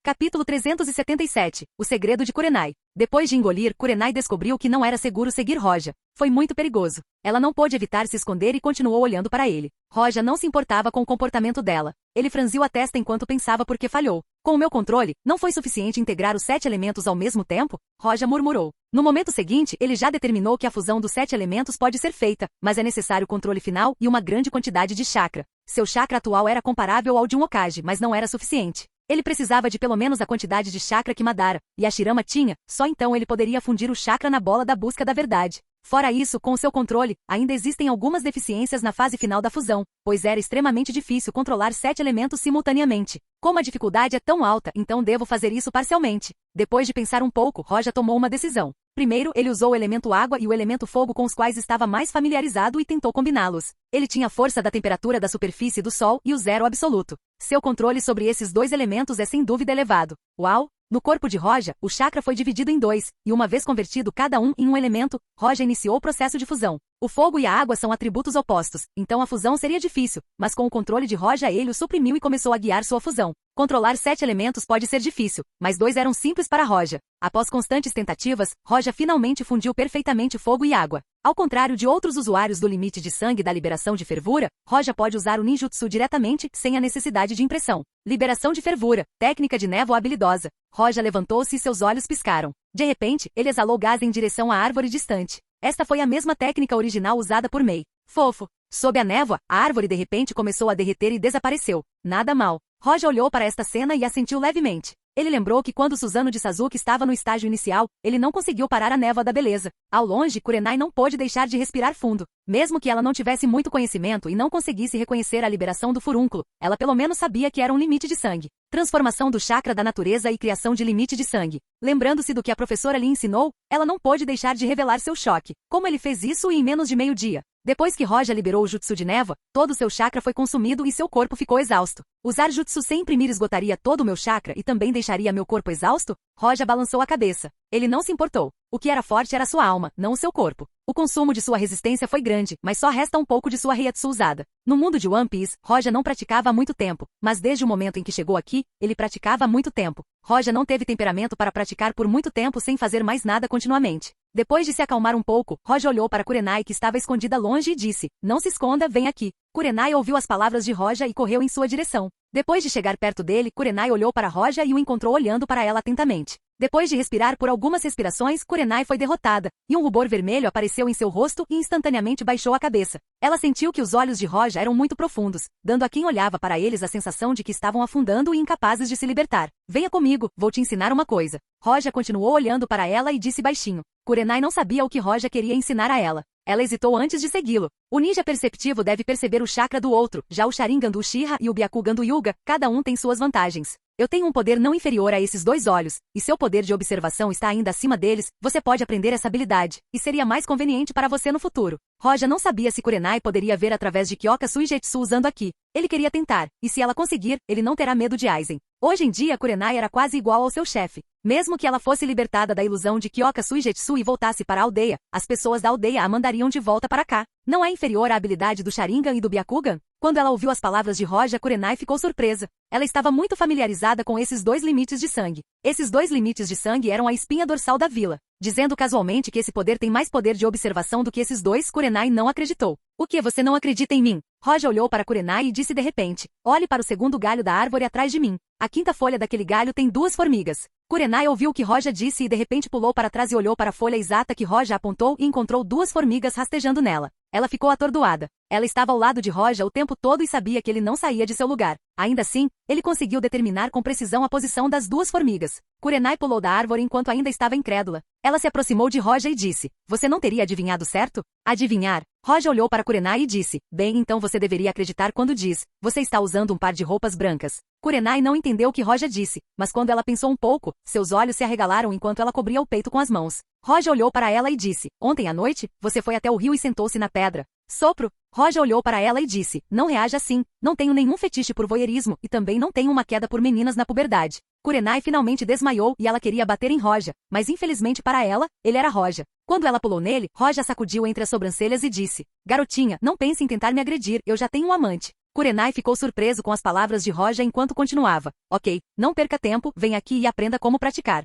Capítulo 377. O segredo de Kurenai. Depois de engolir, Kurenai descobriu que não era seguro seguir Roja. Foi muito perigoso. Ela não pôde evitar se esconder e continuou olhando para ele. Roja não se importava com o comportamento dela. Ele franziu a testa enquanto pensava porque falhou. Com o meu controle, não foi suficiente integrar os 7 elementos ao mesmo tempo? Roja murmurou. No momento seguinte, ele já determinou que a fusão dos 7 elementos pode ser feita, mas é necessário controle final e uma grande quantidade de chakra. Seu chakra atual era comparável ao de um Hokage, mas não era suficiente. Ele precisava de pelo menos a quantidade de chakra que Madara e Hashirama tinha, só então ele poderia fundir o chakra na bola da busca da verdade. Fora isso, com seu controle, ainda existem algumas deficiências na fase final da fusão, pois era extremamente difícil controlar 7 elementos simultaneamente. Como a dificuldade é tão alta, então devo fazer isso parcialmente. Depois de pensar um pouco, Roja tomou uma decisão. Primeiro, ele usou o elemento água e o elemento fogo com os quais estava mais familiarizado e tentou combiná-los. Ele tinha a força da temperatura da superfície do Sol e o zero absoluto. Seu controle sobre esses 2 elementos é sem dúvida elevado. Uau! No corpo de Roja, o chakra foi dividido em 2, e uma vez convertido cada um em um elemento, Roja iniciou o processo de fusão. O fogo e a água são atributos opostos, então a fusão seria difícil, mas com o controle de Roja ele o suprimiu e começou a guiar sua fusão. Controlar 7 elementos pode ser difícil, mas 2 eram simples para Roja. Após constantes tentativas, Roja finalmente fundiu perfeitamente fogo e água. Ao contrário de outros usuários do limite de sangue da liberação de fervura, Roja pode usar o ninjutsu diretamente, sem a necessidade de impressão. Liberação de fervura, técnica de névoa habilidosa. Roja levantou-se e seus olhos piscaram. De repente, ele exalou gás em direção à árvore distante. Esta foi a mesma técnica original usada por Mei. Fofo. Sob a névoa, a árvore de repente começou a derreter e desapareceu. Nada mal. Roja olhou para esta cena e assentiu levemente. Ele lembrou que quando Susanoo de Sasuke estava no estágio inicial, ele não conseguiu parar a névoa da beleza. Ao longe, Kurenai não pôde deixar de respirar fundo. Mesmo que ela não tivesse muito conhecimento e não conseguisse reconhecer a liberação do furúnculo, ela pelo menos sabia que era um limite de sangue. Transformação do chakra da natureza e criação de limite de sangue. Lembrando-se do que a professora lhe ensinou, ela não pôde deixar de revelar seu choque. Como ele fez isso em menos de meio-dia? Depois que Roja liberou o jutsu de névoa, todo o seu chakra foi consumido e seu corpo ficou exausto. Usar jutsu sem imprimir esgotaria todo o meu chakra e também deixaria meu corpo exausto? Roja balançou a cabeça. Ele não se importou. O que era forte era sua alma, não o seu corpo. O consumo de sua resistência foi grande, mas só resta um pouco de sua Heiatsu usada. No mundo de One Piece, Roja não praticava há muito tempo, mas desde o momento em que chegou aqui, ele praticava há muito tempo. Roja não teve temperamento para praticar por muito tempo sem fazer mais nada continuamente. Depois de se acalmar um pouco, Roja olhou para Kurenai que estava escondida longe e disse, não se esconda, vem aqui. Kurenai ouviu as palavras de Roja e correu em sua direção. Depois de chegar perto dele, Kurenai olhou para Roja e o encontrou olhando para ela atentamente. Depois de respirar por algumas respirações, Kurenai foi derrotada, e um rubor vermelho apareceu em seu rosto e instantaneamente baixou a cabeça. Ela sentiu que os olhos de Roja eram muito profundos, dando a quem olhava para eles a sensação de que estavam afundando e incapazes de se libertar. Venha comigo, vou te ensinar uma coisa. Roja continuou olhando para ela e disse baixinho. Kurenai não sabia o que Roja queria ensinar a ela. Ela hesitou antes de segui-lo. O ninja perceptivo deve perceber o chakra do outro, já o Sharingan do Uchiha e o Byakugan do Hyuga, cada um tem suas vantagens. Eu tenho um poder não inferior a esses dois olhos, e seu poder de observação está ainda acima deles, você pode aprender essa habilidade, e seria mais conveniente para você no futuro. Roja não sabia se Kurenai poderia ver através de Kyoka Suigetsu usando aqui. Ele queria tentar, e se ela conseguir, ele não terá medo de Aizen. Hoje em dia Kurenai era quase igual ao seu chefe. Mesmo que ela fosse libertada da ilusão de Kyoka Suigetsu e voltasse para a aldeia, as pessoas da aldeia a mandariam de volta para cá. Não é inferior à habilidade do Sharingan e do Byakugan? Quando ela ouviu as palavras de Roja, Kurenai ficou surpresa. Ela estava muito familiarizada com esses dois limites de sangue. Esses dois limites de sangue eram a espinha dorsal da vila. Dizendo casualmente que esse poder tem mais poder de observação do que esses dois, Kurenai não acreditou. O que, você não acredita em mim? Roja olhou para Kurenai e disse de repente. Olhe para o segundo galho da árvore atrás de mim. A quinta folha daquele galho tem duas formigas. Kurenai ouviu o que Roja disse e de repente pulou para trás e olhou para a folha exata que Roja apontou e encontrou duas formigas rastejando nela. Ela ficou atordoada. Ela estava ao lado de Roja o tempo todo e sabia que ele não saía de seu lugar. Ainda assim, ele conseguiu determinar com precisão a posição das duas formigas. Kurenai pulou da árvore enquanto ainda estava incrédula. Ela se aproximou de Roja e disse, você não teria adivinhado certo? Adivinhar? Roja olhou para Kurenai e disse, bem, então você deveria acreditar quando diz, você está usando um par de roupas brancas. Kurenai não entendeu o que Roja disse, mas quando ela pensou um pouco, seus olhos se arregalaram enquanto ela cobria o peito com as mãos. Roja olhou para ela e disse, ontem à noite, você foi até o rio e sentou-se na pedra. Sopro. Roja olhou para ela e disse, não reaja assim, não tenho nenhum fetiche por voyeurismo e também não tenho uma queda por meninas na puberdade. Kurenai finalmente desmaiou e ela queria bater em Roja, mas infelizmente para ela, ele era Roja. Quando ela pulou nele, Roja sacudiu entre as sobrancelhas e disse, garotinha, não pense em tentar me agredir, eu já tenho um amante. Kurenai ficou surpreso com as palavras de Roja enquanto continuava. Ok, não perca tempo, vem aqui e aprenda como praticar.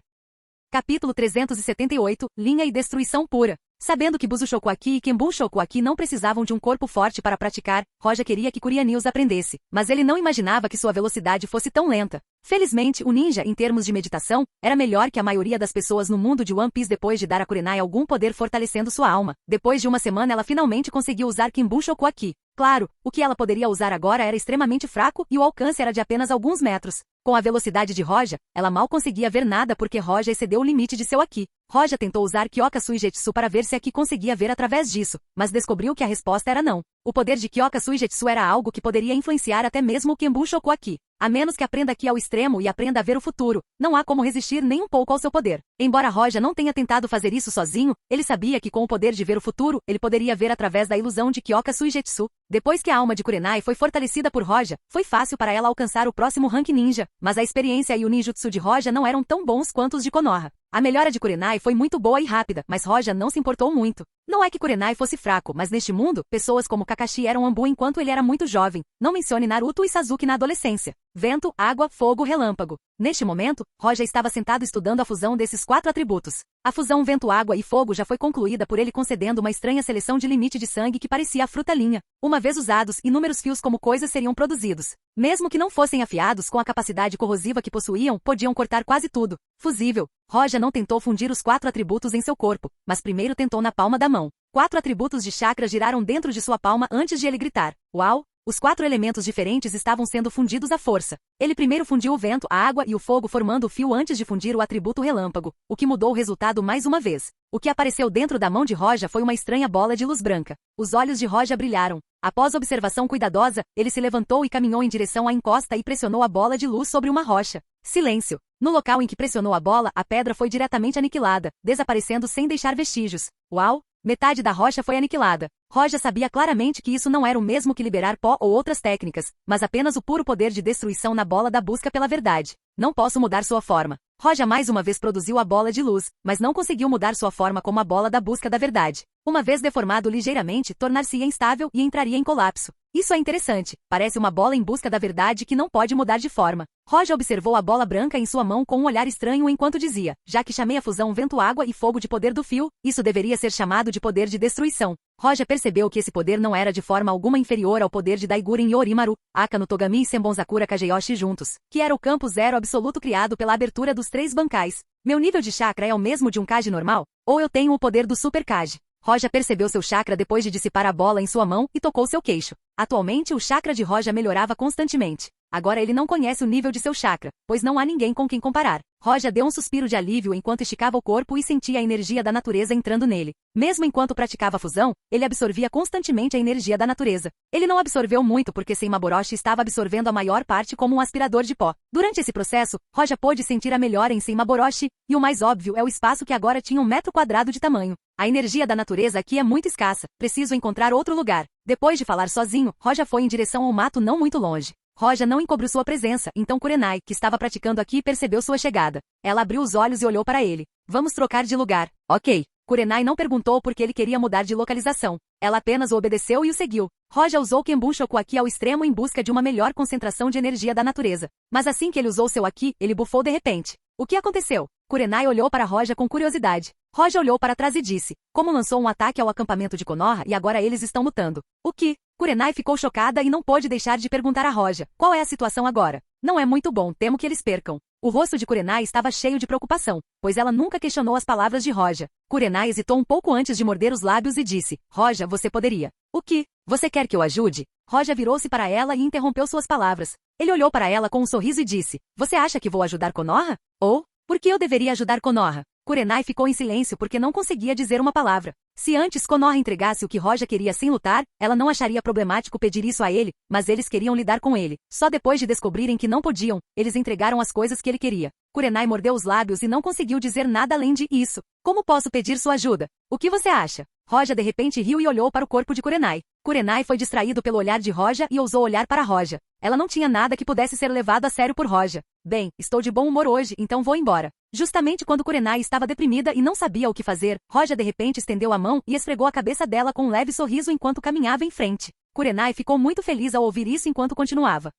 Capítulo 378, Linha e Destruição Pura. Sabendo que Busushoku-Aki e Kenbun-Shoku-Aki não precisavam de um corpo forte para praticar, Roja queria que Kuriani os aprendesse, mas ele não imaginava que sua velocidade fosse tão lenta. Felizmente, o ninja, em termos de meditação, era melhor que a maioria das pessoas no mundo de One Piece depois de dar a Kurenai algum poder fortalecendo sua alma. Depois de uma semana ela finalmente conseguiu usar Kenbun-Shoku-Aki. Claro, o que ela poderia usar agora era extremamente fraco e o alcance era de apenas alguns metros. Com a velocidade de Roja, ela mal conseguia ver nada porque Roja excedeu o limite de seu Aki. Roja tentou usar Kyoka Suigetsu para ver se Aki conseguia ver através disso, mas descobriu que a resposta era não. O poder de Kyoka Suigetsu era algo que poderia influenciar até mesmo o Kenbun-Shoku-Aki. A menos que aprenda Aki ao extremo e aprenda a ver o futuro, não há como resistir nem um pouco ao seu poder. Embora Roja não tenha tentado fazer isso sozinho, ele sabia que com o poder de ver o futuro, ele poderia ver através da ilusão de Kyoka Suigetsu. Depois que a alma de Kurenai foi fortalecida por Roja, foi fácil para ela alcançar o próximo rank ninja, mas a experiência e o ninjutsu de Roja não eram tão bons quanto os de Konoha. A melhora de Kurenai foi muito boa e rápida, mas Roja não se importou muito. Não é que Kurenai fosse fraco, mas neste mundo, pessoas como Kakashi eram Anbu enquanto ele era muito jovem. Não mencione Naruto e Sasuke na adolescência. Vento, água, fogo, relâmpago. Neste momento, Roja estava sentado estudando a fusão desses 4 atributos. A fusão vento, água e fogo já foi concluída por ele concedendo uma estranha seleção de limite de sangue que parecia a fruta-linha. Uma vez usados, inúmeros fios como coisas seriam produzidos. Mesmo que não fossem afiados com a capacidade corrosiva que possuíam, podiam cortar quase tudo. Fusível. Roja não tentou fundir os 4 atributos em seu corpo, mas primeiro tentou na palma da mão. 4 atributos de chakra giraram dentro de sua palma antes de ele gritar. Uau! Os 4 elementos diferentes estavam sendo fundidos à força. Ele primeiro fundiu o vento, a água e o fogo formando o fio antes de fundir o atributo relâmpago, o que mudou o resultado mais uma vez. O que apareceu dentro da mão de Roja foi uma estranha bola de luz branca. Os olhos de Roja brilharam. Após observação cuidadosa, ele se levantou e caminhou em direção à encosta e pressionou a bola de luz sobre uma rocha. Silêncio. No local em que pressionou a bola, a pedra foi diretamente aniquilada, desaparecendo sem deixar vestígios. Uau! Metade da rocha foi aniquilada. Roja sabia claramente que isso não era o mesmo que liberar pó ou outras técnicas, mas apenas o puro poder de destruição na bola da busca pela verdade. Não posso mudar sua forma. Roja mais uma vez produziu a bola de luz, mas não conseguiu mudar sua forma como a bola da busca da verdade. Uma vez deformado ligeiramente, tornar-se-ia instável e entraria em colapso. Isso é interessante. Parece uma bola em busca da verdade que não pode mudar de forma. Roja observou a bola branca em sua mão com um olhar estranho enquanto dizia, já que chamei a fusão vento, água e fogo de poder do fio, isso deveria ser chamado de poder de destruição. Roja percebeu que esse poder não era de forma alguma inferior ao poder de Daiguren Yorimaru, Aka no Togami e Senbonzakura Kageyoshi juntos, que era o campo zero absoluto criado pela abertura do os 3 bancais. Meu nível de chakra é o mesmo de um Kage normal? Ou eu tenho o poder do Super Kage? Roja percebeu seu chakra depois de dissipar a bola em sua mão e tocou seu queixo. Atualmente o chakra de Roja melhorava constantemente. Agora ele não conhece o nível de seu chakra, pois não há ninguém com quem comparar. Roja deu um suspiro de alívio enquanto esticava o corpo e sentia a energia da natureza entrando nele. Mesmo enquanto praticava a fusão, ele absorvia constantemente a energia da natureza. Ele não absorveu muito porque Senmaboroshi estava absorvendo a maior parte como um aspirador de pó. Durante esse processo, Roja pôde sentir a melhora em Senmaboroshi, e o mais óbvio é o espaço que agora tinha 1 metro quadrado de tamanho. A energia da natureza aqui é muito escassa, preciso encontrar outro lugar. Depois de falar sozinho, Roja foi em direção ao mato não muito longe. Roja não encobriu sua presença, então Kurenai, que estava praticando aqui, percebeu sua chegada. Ela abriu os olhos e olhou para ele. Vamos trocar de lugar. Ok. Kurenai não perguntou porque ele queria mudar de localização. Ela apenas o obedeceu e o seguiu. Roja usou Kenbun-shoku aqui ao extremo em busca de uma melhor concentração de energia da natureza. Mas assim que ele usou seu aqui, ele bufou de repente. O que aconteceu? Kurenai olhou para Roja com curiosidade. Roja olhou para trás e disse, como lançou um ataque ao acampamento de Konoha e agora eles estão lutando. O que? Kurenai ficou chocada e não pôde deixar de perguntar a Roja, qual é a situação agora? Não é muito bom, temo que eles percam. O rosto de Kurenai estava cheio de preocupação, pois ela nunca questionou as palavras de Roja. Kurenai hesitou um pouco antes de morder os lábios e disse, Roja, você poderia. O que? Você quer que eu ajude? Roja virou-se para ela e interrompeu suas palavras. Ele olhou para ela com um sorriso e disse, você acha que vou ajudar Konoha? Ou, por que eu deveria ajudar Konoha? Kurenai ficou em silêncio porque não conseguia dizer uma palavra. Se antes Konoha entregasse o que Roja queria sem lutar, ela não acharia problemático pedir isso a ele, mas eles queriam lidar com ele. Só depois de descobrirem que não podiam, eles entregaram as coisas que ele queria. Kurenai mordeu os lábios e não conseguiu dizer nada além de isso. Como posso pedir sua ajuda? O que você acha? Roja de repente riu e olhou para o corpo de Kurenai. Kurenai foi distraído pelo olhar de Roja e ousou olhar para Roja. Ela não tinha nada que pudesse ser levado a sério por Roja. Bem, estou de bom humor hoje, então vou embora. Justamente quando Kurenai estava deprimida e não sabia o que fazer, Roja de repente estendeu a mão e esfregou a cabeça dela com um leve sorriso enquanto caminhava em frente. Kurenai ficou muito feliz ao ouvir isso enquanto continuava.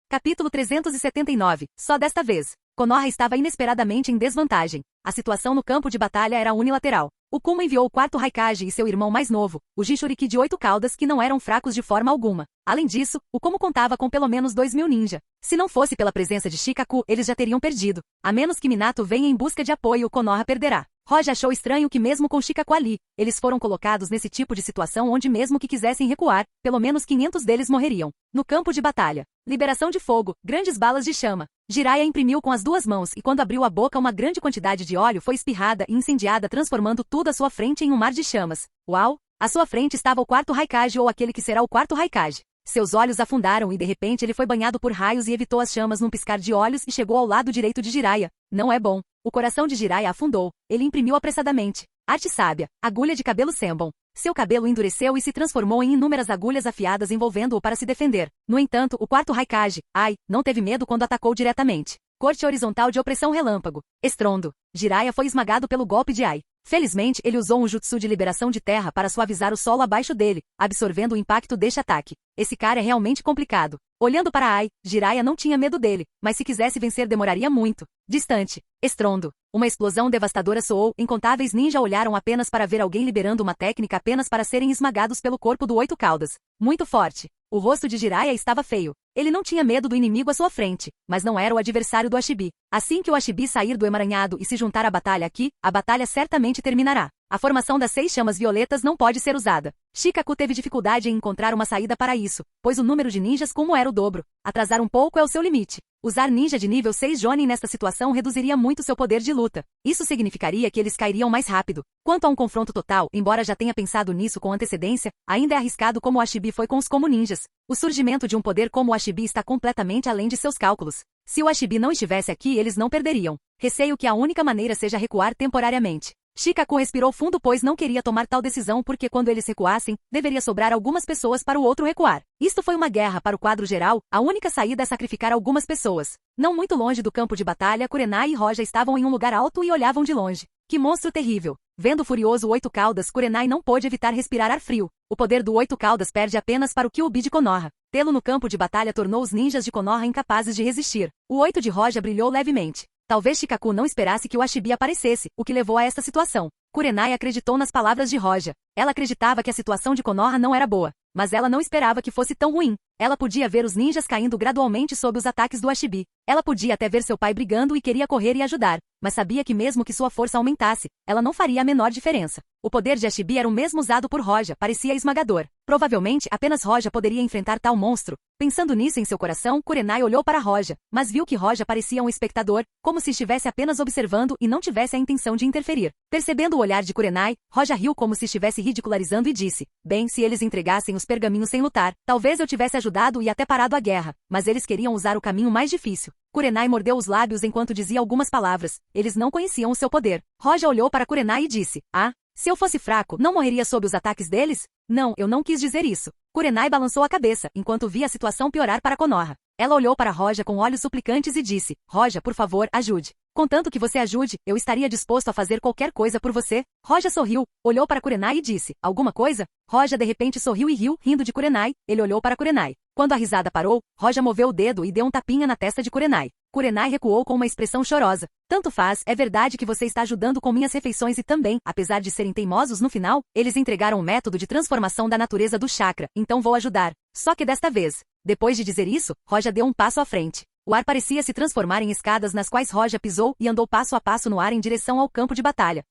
Capítulo 379. Só desta vez. Konoha estava inesperadamente em desvantagem. A situação no campo de batalha era unilateral. O Kuma enviou o 4º Haikage e seu irmão mais novo, o Jinchuriki de 8 caudas que não eram fracos de forma alguma. Além disso, o Kuma contava com pelo menos 2.000 ninja. Se não fosse pela presença de Shikaku, eles já teriam perdido. A menos que Minato venha em busca de apoio, Konoha perderá. Roja achou estranho que mesmo com Shikaku ali, eles foram colocados nesse tipo de situação onde mesmo que quisessem recuar, pelo menos 500 deles morreriam. No campo de batalha. Liberação de fogo, grandes balas de chama. Jiraiya imprimiu com as 2 mãos e quando abriu a boca uma grande quantidade de óleo foi espirrada e incendiada transformando tudo à sua frente em um mar de chamas. Uau! À sua frente estava o 4º Haikage ou aquele que será o 4º Haikage. Seus olhos afundaram e de repente ele foi banhado por raios e evitou as chamas num piscar de olhos e chegou ao lado direito de Jiraiya. Não é bom. O coração de Jiraiya afundou. Ele imprimiu apressadamente. Arte sábia. Agulha de cabelo Senbon. Seu cabelo endureceu e se transformou em inúmeras agulhas afiadas envolvendo-o para se defender. No entanto, o 4º Haikage, Ai, não teve medo quando atacou diretamente. Corte horizontal de opressão relâmpago. Estrondo. Jiraiya foi esmagado pelo golpe de Ai. Felizmente, ele usou um jutsu de liberação de terra para suavizar o solo abaixo dele, absorvendo o impacto deste ataque. Esse cara é realmente complicado. Olhando para Ai, Jiraiya não tinha medo dele, mas se quisesse vencer demoraria muito. Distante. Estrondo. Uma explosão devastadora soou, incontáveis ninja olharam apenas para ver alguém liberando uma técnica apenas para serem esmagados pelo corpo do 8 caudas. Muito forte. O rosto de Jiraiya estava feio. Ele não tinha medo do inimigo à sua frente, mas não era o adversário do Ashibi. Assim que o Ashibi sair do emaranhado e se juntar à batalha aqui, a batalha certamente terminará. A formação das 6 chamas violetas não pode ser usada. Shikaku teve dificuldade em encontrar uma saída para isso, pois o número de ninjas como era o dobro. Atrasar um pouco é o seu limite. Usar ninja de nível 6 Jonin nesta situação reduziria muito seu poder de luta. Isso significaria que eles cairiam mais rápido. Quanto a um confronto total, embora já tenha pensado nisso com antecedência, ainda é arriscado como o Ashibi foi com os como ninjas. O surgimento de um poder como o Ashibi está completamente além de seus cálculos. Se o Ashibi não estivesse aqui, eles não perderiam. Receio que a única maneira seja recuar temporariamente. Shikaku respirou fundo pois não queria tomar tal decisão porque quando eles recuassem, deveria sobrar algumas pessoas para o outro recuar. Isto foi uma guerra para o quadro geral, a única saída é sacrificar algumas pessoas. Não muito longe do campo de batalha, Kurenai e Roja estavam em um lugar alto e olhavam de longe. Que monstro terrível! Vendo o furioso 8 caudas, Kurenai não pôde evitar respirar ar frio. O poder do 8 caudas perde apenas para o Kyuubi de Konoha. Tê-lo no campo de batalha tornou os ninjas de Konoha incapazes de resistir. O 8 de Roja brilhou levemente. Talvez Shikaku não esperasse que o Ashibi aparecesse, o que levou a esta situação. Kurenai acreditou nas palavras de Roja. Ela acreditava que a situação de Konoha não era boa, mas ela não esperava que fosse tão ruim. Ela podia ver os ninjas caindo gradualmente sob os ataques do Ashibi. Ela podia até ver seu pai brigando e queria correr e ajudar, mas sabia que mesmo que sua força aumentasse, ela não faria a menor diferença. O poder de Ashibi era o mesmo usado por Roja, parecia esmagador. Provavelmente, apenas Roja poderia enfrentar tal monstro. Pensando nisso em seu coração, Kurenai olhou para Roja, mas viu que Roja parecia um espectador, como se estivesse apenas observando e não tivesse a intenção de interferir. Percebendo o olhar de Kurenai, Roja riu como se estivesse ridicularizando e disse: bem, se eles entregassem os pergaminhos sem lutar, talvez eu tivesse ajudado e até parado a guerra, mas eles queriam usar o caminho mais difícil. Kurenai mordeu os lábios enquanto dizia algumas palavras. Eles não conheciam o seu poder. Roja olhou para Kurenai e disse: ah, se eu fosse fraco, não morreria sob os ataques deles? Não, eu não quis dizer isso. Kurenai balançou a cabeça, enquanto via a situação piorar para Konoha. Ela olhou para Roja com olhos suplicantes e disse: Roja, por favor, ajude. Contanto que você ajude, eu estaria disposto a fazer qualquer coisa por você. Roja sorriu, olhou para Kurenai e disse: alguma coisa? Roja de repente sorriu e riu, rindo de Kurenai. Ele olhou para Kurenai. Quando a risada parou, Roja moveu o dedo e deu um tapinha na testa de Kurenai. Kurenai recuou com uma expressão chorosa. Tanto faz, é verdade que você está ajudando com minhas refeições e também, apesar de serem teimosos no final, eles entregaram o método de transformação da natureza do chakra, então vou ajudar. Só que desta vez. Depois de dizer isso, Roja deu um passo à frente. O ar parecia se transformar em escadas nas quais Roja pisou e andou passo a passo no ar em direção ao campo de batalha.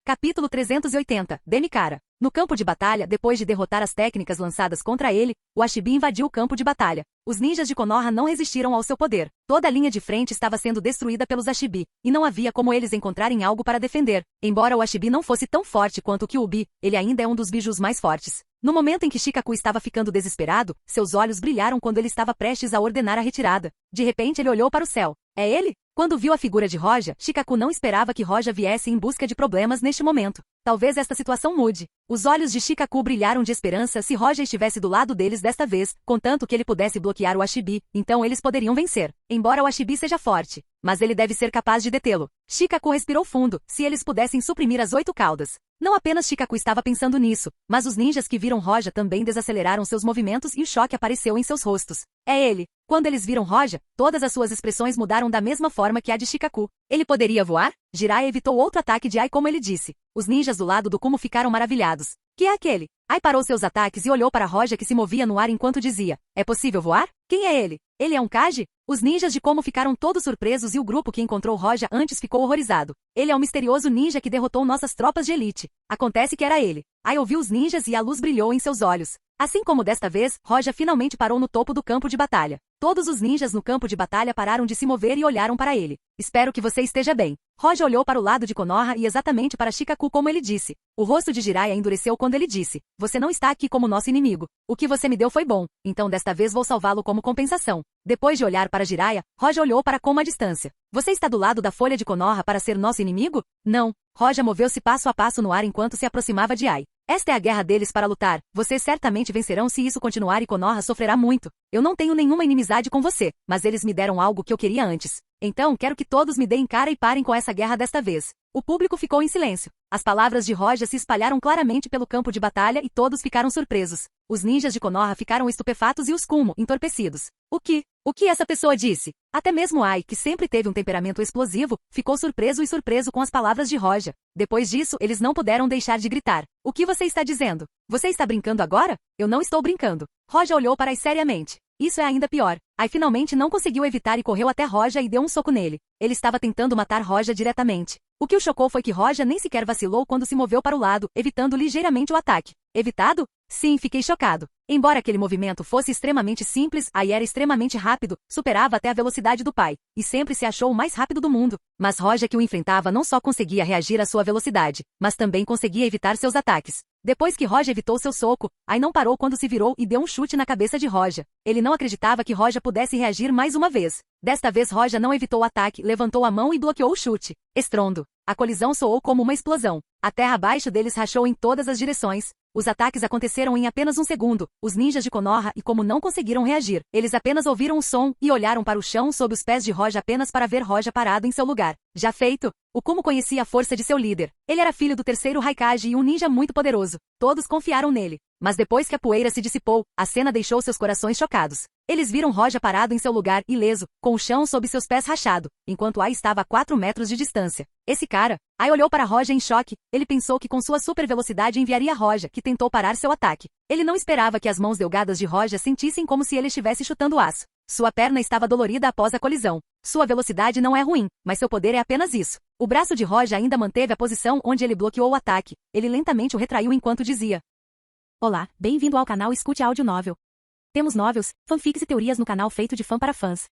Capítulo 380, Demikara. No campo de batalha, depois de derrotar as técnicas lançadas contra ele, o Ashibi invadiu o campo de batalha. Os ninjas de Konoha não resistiram ao seu poder. Toda a linha de frente estava sendo destruída pelos Ashibi, e não havia como eles encontrarem algo para defender. Embora o Ashibi não fosse tão forte quanto o Kyuubi, ele ainda é um dos bijus mais fortes. No momento em que Shikaku estava ficando desesperado, seus olhos brilharam quando ele estava prestes a ordenar a retirada. De repente ele olhou para o céu. É ele? Quando viu a figura de Roja, Shikaku não esperava que Roja viesse em busca de problemas neste momento. Talvez esta situação mude. Os olhos de Shikaku brilharam de esperança se Roja estivesse do lado deles desta vez, contanto que ele pudesse bloquear o Ashibi, então eles poderiam vencer. Embora o Ashibi seja forte, mas ele deve ser capaz de detê-lo. Shikaku respirou fundo, se eles pudessem suprimir as 8 caudas. Não apenas Shikaku estava pensando nisso, mas os ninjas que viram Roja também desaceleraram seus movimentos e o choque apareceu em seus rostos. É ele. Quando eles viram Roja, todas as suas expressões mudaram da mesma forma que a de Shikaku. Ele poderia voar? Jiraiya evitou outro ataque de Ai como ele disse. Os ninjas do lado do Kumo ficaram maravilhados. Que é aquele? Ai parou seus ataques e olhou para Roja que se movia no ar enquanto dizia: é possível voar? Quem é ele? Ele é um Kage? Os ninjas de Komo ficaram todos surpresos e o grupo que encontrou Roja antes ficou horrorizado. Ele é o misterioso ninja que derrotou nossas tropas de elite. Acontece que era ele. Ai ouviu os ninjas e a luz brilhou em seus olhos. Assim como desta vez, Roja finalmente parou no topo do campo de batalha. Todos os ninjas no campo de batalha pararam de se mover e olharam para ele. Espero que você esteja bem. Roja olhou para o lado de Konoha e exatamente para Shikaku como ele disse. O rosto de Jiraiya endureceu quando ele disse: você não está aqui como nosso inimigo. O que você me deu foi bom, então desta vez vou salvá-lo como compensação. Depois de olhar para Jiraiya, Roja olhou para Komo à distância. Você está do lado da folha de Konoha para ser nosso inimigo? Não. Roja moveu-se passo a passo no ar enquanto se aproximava de Ai. Esta é a guerra deles para lutar. Vocês certamente vencerão se isso continuar e Konoha sofrerá muito. Eu não tenho nenhuma inimizade com você, mas eles me deram algo que eu queria antes. Então quero que todos me deem cara e parem com essa guerra desta vez. O público ficou em silêncio. As palavras de Roja se espalharam claramente pelo campo de batalha e todos ficaram surpresos. Os ninjas de Konoha ficaram estupefatos e os Kumo, entorpecidos. O que essa pessoa disse? Até mesmo Ai, que sempre teve um temperamento explosivo, ficou surpreso com as palavras de Roja. Depois disso, eles não puderam deixar de gritar. O que você está dizendo? Você está brincando agora? Eu não estou brincando. Roja olhou para Ai seriamente. Isso é ainda pior. Ai finalmente não conseguiu evitar e correu até Roja e deu um soco nele. Ele estava tentando matar Roja diretamente. O que o chocou foi que Roja nem sequer vacilou quando se moveu para o lado, evitando ligeiramente o ataque. Evitado? Sim, fiquei chocado. Embora aquele movimento fosse extremamente simples, Ai era extremamente rápido, superava até a velocidade do pai, e sempre se achou o mais rápido do mundo. Mas Roja que o enfrentava não só conseguia reagir à sua velocidade, mas também conseguia evitar seus ataques. Depois que Roja evitou seu soco, Ai não parou quando se virou e deu um chute na cabeça de Roja. Ele não acreditava que Roja pudesse reagir mais uma vez. Desta vez Roja não evitou o ataque, levantou a mão e bloqueou o chute. Estrondo. A colisão soou como uma explosão. A terra abaixo deles rachou em todas as direções. Os ataques aconteceram em apenas um segundo. Os ninjas de Konoha e como não conseguiram reagir, eles apenas ouviram o som e olharam para o chão sob os pés de Roja apenas para ver Roja parado em seu lugar. Já feito. O Kumo conhecia a força de seu líder. Ele era filho do terceiro Raikage e um ninja muito poderoso. Todos confiaram nele. Mas depois que a poeira se dissipou, a cena deixou seus corações chocados. Eles viram Roja parado em seu lugar, ileso, com o chão sob seus pés rachado, enquanto Ai estava a 4 metros de distância. Esse cara... Ai olhou para Roja em choque. Ele pensou que com sua super velocidade enviaria Roja, que tentou parar seu ataque. Ele não esperava que as mãos delgadas de Roja sentissem como se ele estivesse chutando aço. Sua perna estava dolorida após a colisão. Sua velocidade não é ruim, mas seu poder é apenas isso. O braço de Roja ainda manteve a posição onde ele bloqueou o ataque. Ele lentamente o retraiu enquanto dizia: Olá, bem-vindo ao canal Escute Áudio Novel. Temos novels, fanfics e teorias no canal feito de fã para fãs.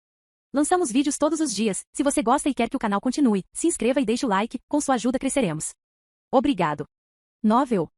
Lançamos vídeos todos os dias. Se você gosta e quer que o canal continue, se inscreva e deixe o like, com sua ajuda cresceremos. Obrigado. Novel.